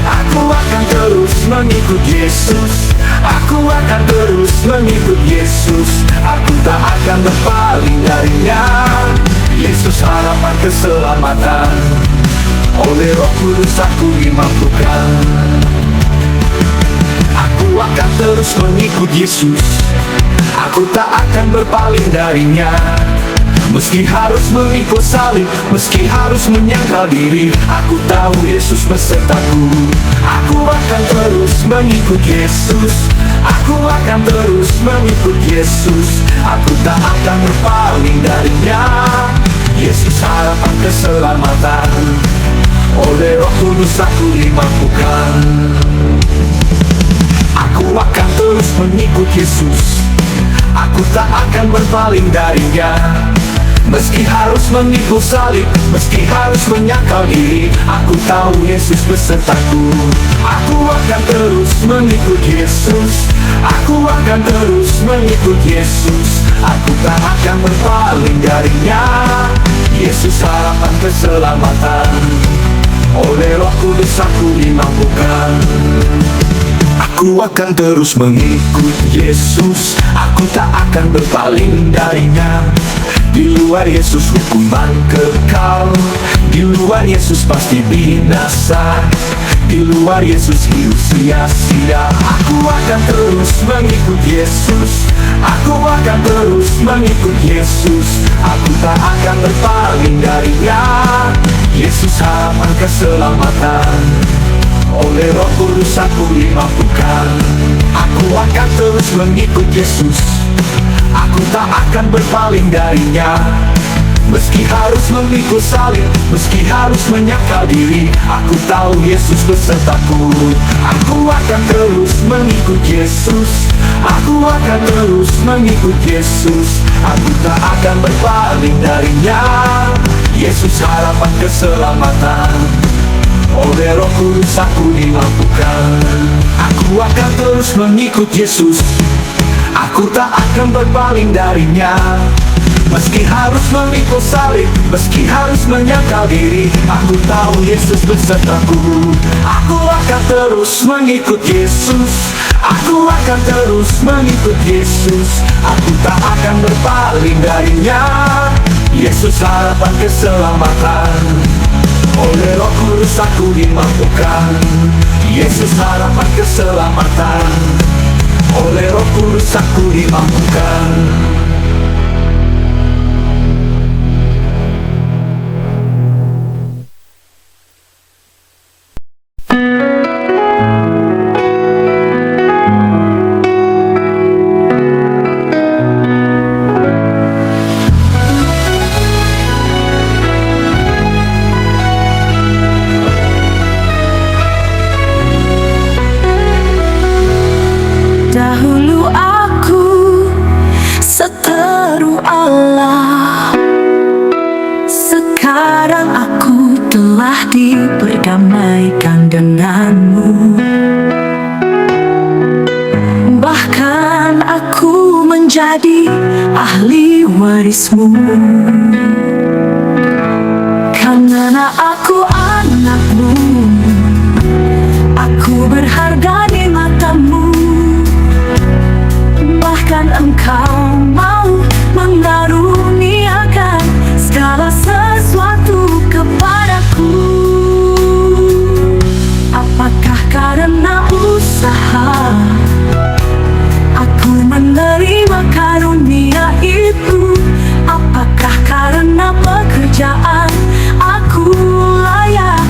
Aku akan terus mengikut Yesus. Aku akan terus mengikut Yesus. Aku tak akan berpaling darinya. Yesus harapan keselamatan, oleh Roh Kudus aku dimampukan. Aku akan terus mengikut Yesus. Aku tak akan berpaling darinya. Meski harus mengikut salib, meski harus menyangkal diri, aku tahu Yesus besertaku. Aku akan terus mengikut Yesus. Aku akan terus mengikut Yesus. Aku tak akan berpaling darinya. Yesus harapan keselamatan, oleh Roh Kudus aku dimampukan. Aku akan terus mengikut Yesus. Aku tak akan berpaling darinya. Meski harus mengikut salib, meski harus menyangkal diri, aku tahu Yesus besertaku. Aku akan terus mengikut Yesus. Aku akan terus mengikut Yesus. Aku tak akan berpaling darinya. Yesus harapan keselamatan, oleh Roh Kudus aku dimampukan. Aku akan terus mengikut Yesus. Aku tak akan berpaling darinya. Di luar Yesus hukuman kekal. Di luar Yesus pasti binasa. Di luar Yesus hidup sia-sia. Aku akan terus mengikut Yesus. Aku akan terus mengikut Yesus. Aku tak akan berpaling darinya. Yesus harapan keselamatan, oleh Roh Kudus aku dimampukan. Aku akan terus mengikut Yesus. Aku tak akan berpaling darinya. Meski harus memikul salib, meski harus menyangkal diri, aku tahu Yesus besertaku. Aku akan terus mengikut Yesus. Aku akan terus mengikut Yesus. Aku tak akan berpaling darinya. Yesus harapan keselamatan, oleh Roh Kudus aku dimampukan. Aku akan terus mengikut Yesus. Aku tak akan berpaling darinya. Meski harus memikul salib, meski harus menyangkal diri, aku tahu Yesus besertaku. Aku akan terus mengikut Yesus. Aku akan terus mengikut Yesus. Aku tak akan berpaling darinya. Yesus harapan keselamatan, oleh Roh Kudus aku dimampukan. Yesus harapan keselamatan, oleh Roh Kudus aku dimampukan.
Dahulu aku seteru Allah, sekarang aku telah diperdamaikan denganmu. Bahkan aku menjadi ahli warismu, karena aku anakmu. Aku berharga di matamu. Bahkan engkau mau mengaruniakan segala sesuatu kepadaku. Apakah karena usaha aku menerima karunia itu? Apakah karena pekerjaan aku layak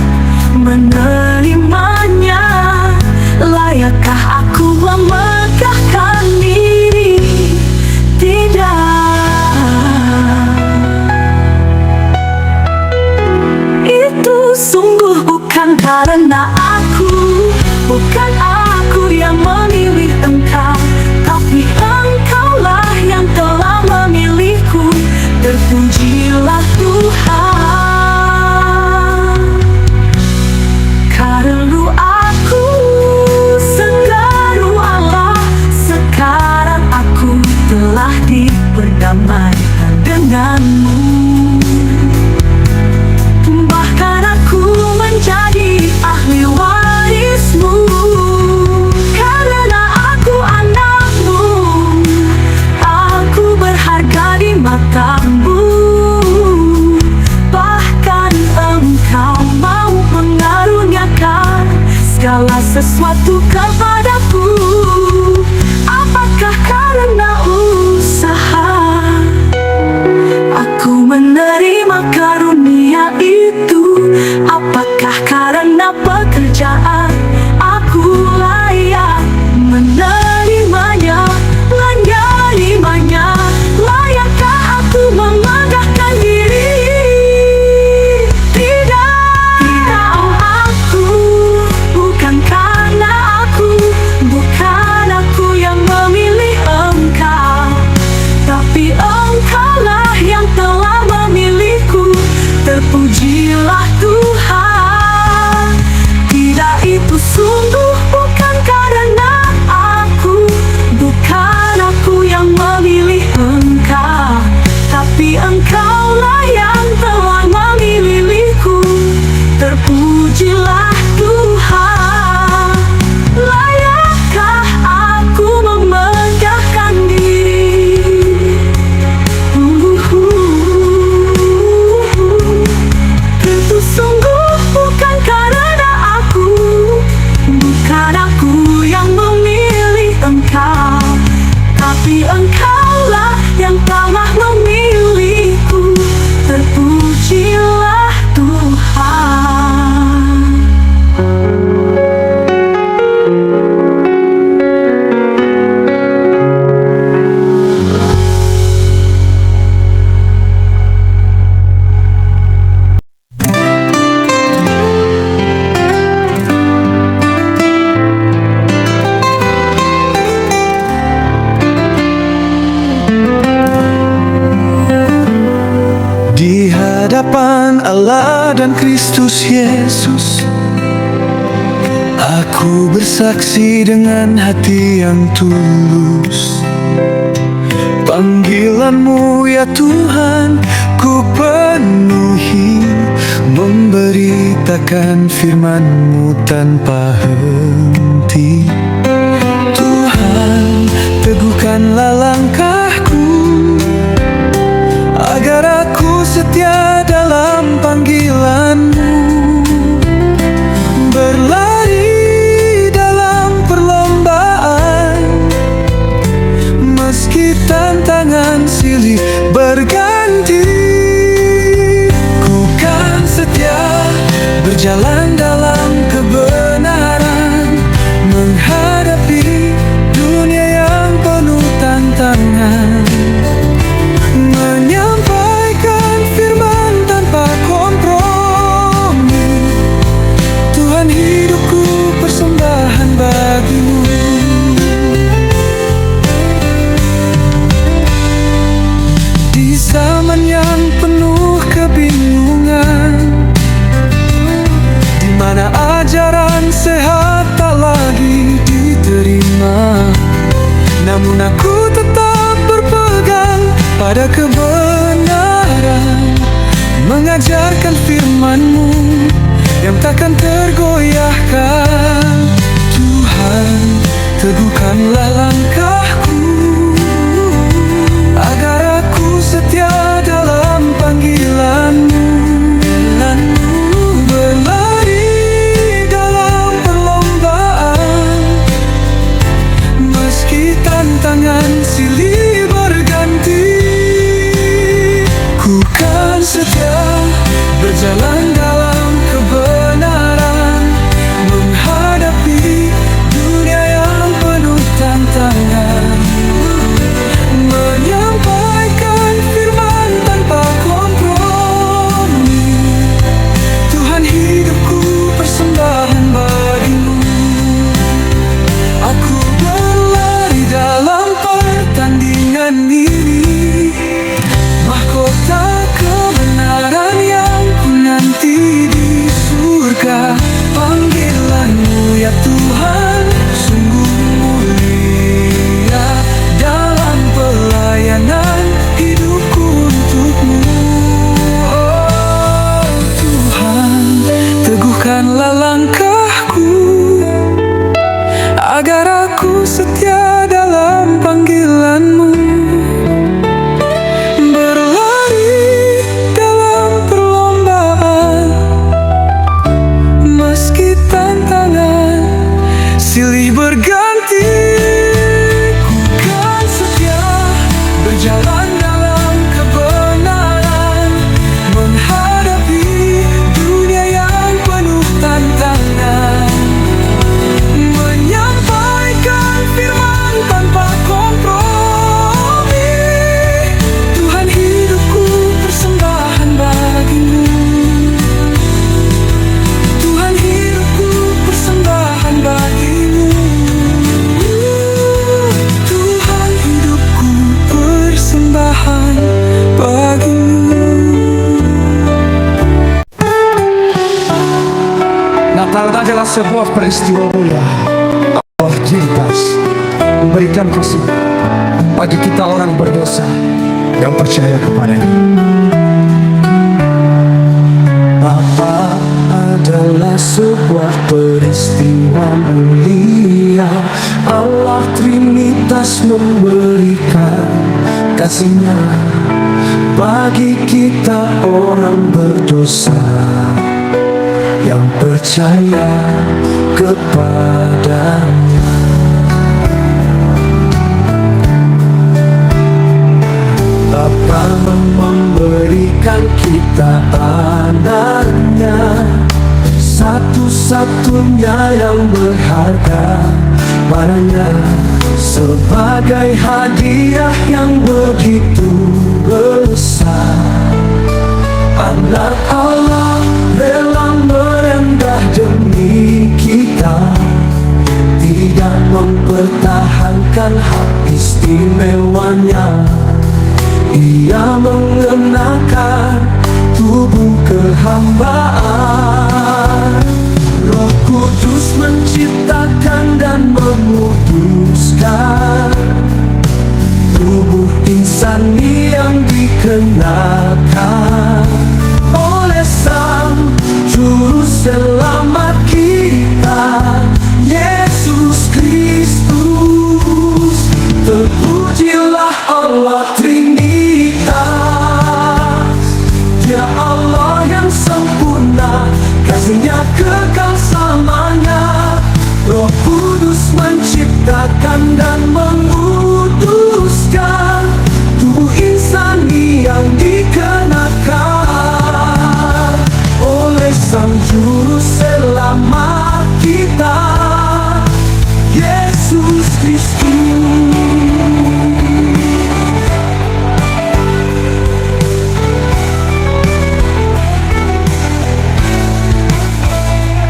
menerimanya? Layakkah aku memegahkan diri? Tidak. Itu sungguh bukan karena aku, bukan aku yang memilih engkau, tapi engkaulah yang telah memilihku. Terpujilah Tuhan. Karena aku seteru Allah, sekarang aku telah diperdamaikan denganmu. Bahkan aku menjadi ahli warismu, karena aku anakmu. Aku berharga di matamu. Bahkan engkau mau mengaruniakan segala sesuatu kepadaku. Apakah karena usaha aku menerima karunia itu? Apakah karena pekerjaan aku layak menerimanya? Menerimanya. Layakkah aku memegahkan diri? Tidak. Tidak, oh aku, bukan karena aku, bukan aku yang memilih engkau, tapi engkaulah yang telah memilihku. Terpujilah Tuhan. Tidak, itu sungguh bukan karena aku, bukan aku yang memilih engkau, tapi engkaulah yang telah memilihku. Terpujilah Tuhan. Layakkah aku memegahkan diri? Itu sungguh bukan karena aku, bukan aku yang memilih engkau, tapi engkaulah yang telah memilihku. Terpujilah Tuhan.
hadapan Allah dan Kristus Yesus. Aku bersaksi dengan hati yang tulus, panggilan-Mu ya Tuhan ku penuhi, memberitakan firman-Mu tanpa henti. Tuhan, teguhkanlah langkahku, agar aku setia dalam panggilan-Mu, berlari dalam perlombaan, meski tantangan silih berganti. Ku kan setia berjalan dalam kebenaran, menghadapi dunia yang penuh tantangan, menyampaikan firman tanpa kompromi. Tuhan, hidupku persembahan bagi-Mu. Di zaman yang penuh kebingungan, di mana ajaran sehat tak lagi diterima, namun aku tetap berpegang pada kebenaran, mengajarkan firman-Mu yang takkan tergoyahkan. Tuhan, teguhkanlah langkahku, agar aku setia dalam panggilan-Mu, berlari dalam perlombaan, meski tantangan silih berganti. Ku kan setia berjalan dalam kebenaran, menghadapi dunia yang penuh tantangan, menyampaikan firman tanpa kompromi. Tuhan, hidupku persembahan bagi-Mu. Aku berlari dalam pertandingan ini, mahkota kebenaran yang ku nanti di surga. Panggilan-Mu ya Tuhan sungguh mulia, dalam pelayanan hidupku untuk-Mu. Oh Tuhan, teguhkanlah langkahku, agar aku setia dalam panggilan-Mu, berlari dalam perlombaan, meski tantangan silih berganti. Ku kan setia berjalan dalam kebenaran, menghadapi dunia yang penuh tantangan, menyampaikan firman tanpa kompromi. Tuhan, hidupku persembahan bagi-Mu. Tuhan, hidupku persembahan bagi-Mu. Tuhan, hidupku persembahan bagi-Mu.
Natal adalah sebuah peristiwa mulia. Allah jelas memberikan kasih bagi kita orang berdosa yang percaya kepadanya.
Bapa adalah sebuah peristiwa mulia. Allah Trinitas memberikan kasih-Nya bagi kita orang berdosa yang percaya kepadanya. Bapa memberikan kita anaknya, satu-satunya yang berharga padanya, sebagai hadiah yang begitu besar. Anak Allah rela merendah demi kita, tidak mempertahankan hak istimewanya. Ia mengenakan tubuh insani yang dikenakan oleh Sang Juru Selamat kita, Yesus Kristus. Terpujilah Allah Trinitas, Dia Allah yang sempurna, kasih-Nya kekal selamanya. Roh Kudus menciptakan dan menguduskan tubuh insani yang dikenakan oleh Sang Juru Selamat kita, Yesus Kristus.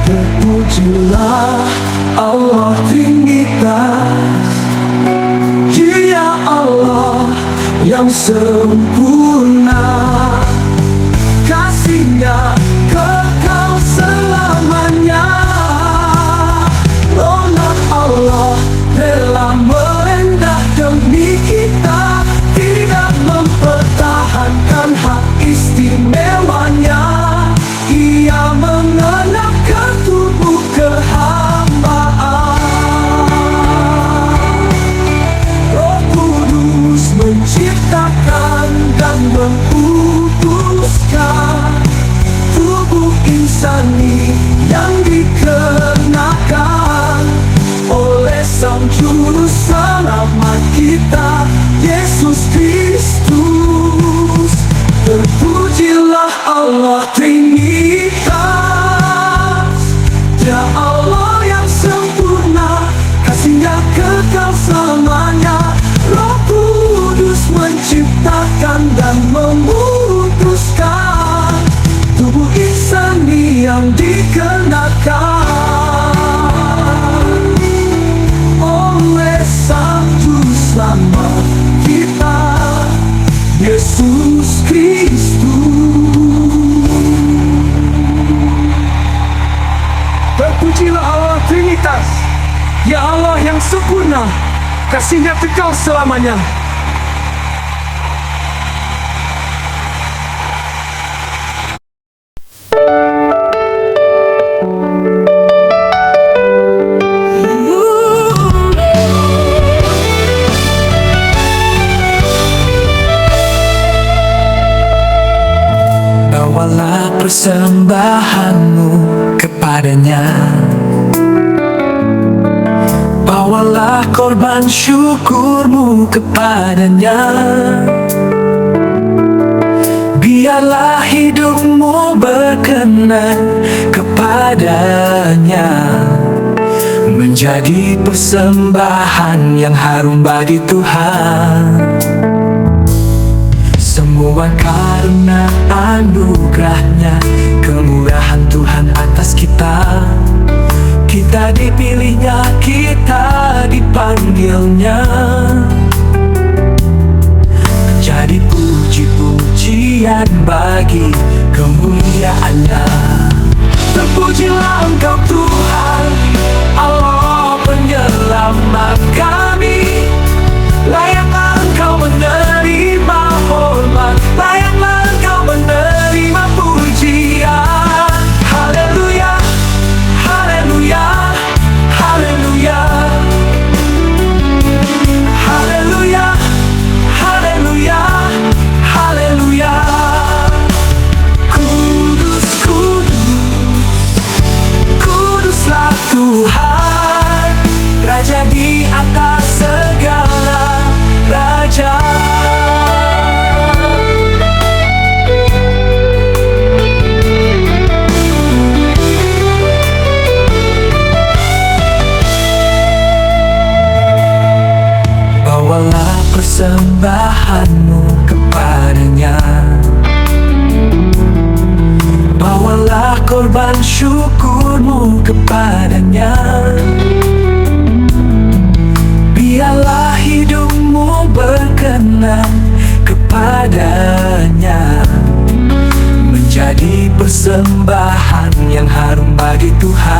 Terpujilah Allah Trinitas, Dia Allah yang sempurna, kasih-Nya kekal selamanya. Roh Allah rela merendah demi kita, tidak mempertahankan hak istimewanya. Ia mengenakan tubuh kehambaan. Roh Kudus menciptakan dan menguduskan tubuh insani yang dikenakan oleh Sang Juru Selamat kita, Yesus Kristus. Terpujilah Allah Trinitas, Dia Allah yang sempurna, kasih-Nya kekal selamanya. Roh Kudus menciptakan dan memutuskan tubuh insani yang dikenakan oleh Sang Juru Selamat kita, Yesus Kristus.
Terpujilah Allah Trinitas, Ya Allah yang sempurna, kasih-Nya kekal selamanya.
Bawalah persembahanmu kepadanya, bawalah korban syukurmu kepadanya. Biarlah hidupmu berkenan kepadanya, menjadi persembahan yang harum bagi Tuhan. Semua karena anugerah-Nya, kemurahan Tuhan atas kita. Kita dipilih-Nya, kita dipanggil-Nya, jadi puji-pujian bagi kemuliaan-Nya. Terpujilah Engkau Tuhan, Allah penyelamat kami. Layaklah Engkau menerima hormat, layaklah Engkau menerima pujian. Haleluya, haleluya, haleluya, haleluya, haleluya, haleluya. Kudus, kudus, kuduslah Tuhan, Raja di atas segala raja. Bawalah persembahanmu kepadanya, bawalah korban syukurmu kepadanya. Biarlah hidupmu berkenan kepadanya, menjadi persembahan yang harum bagi Tuhan.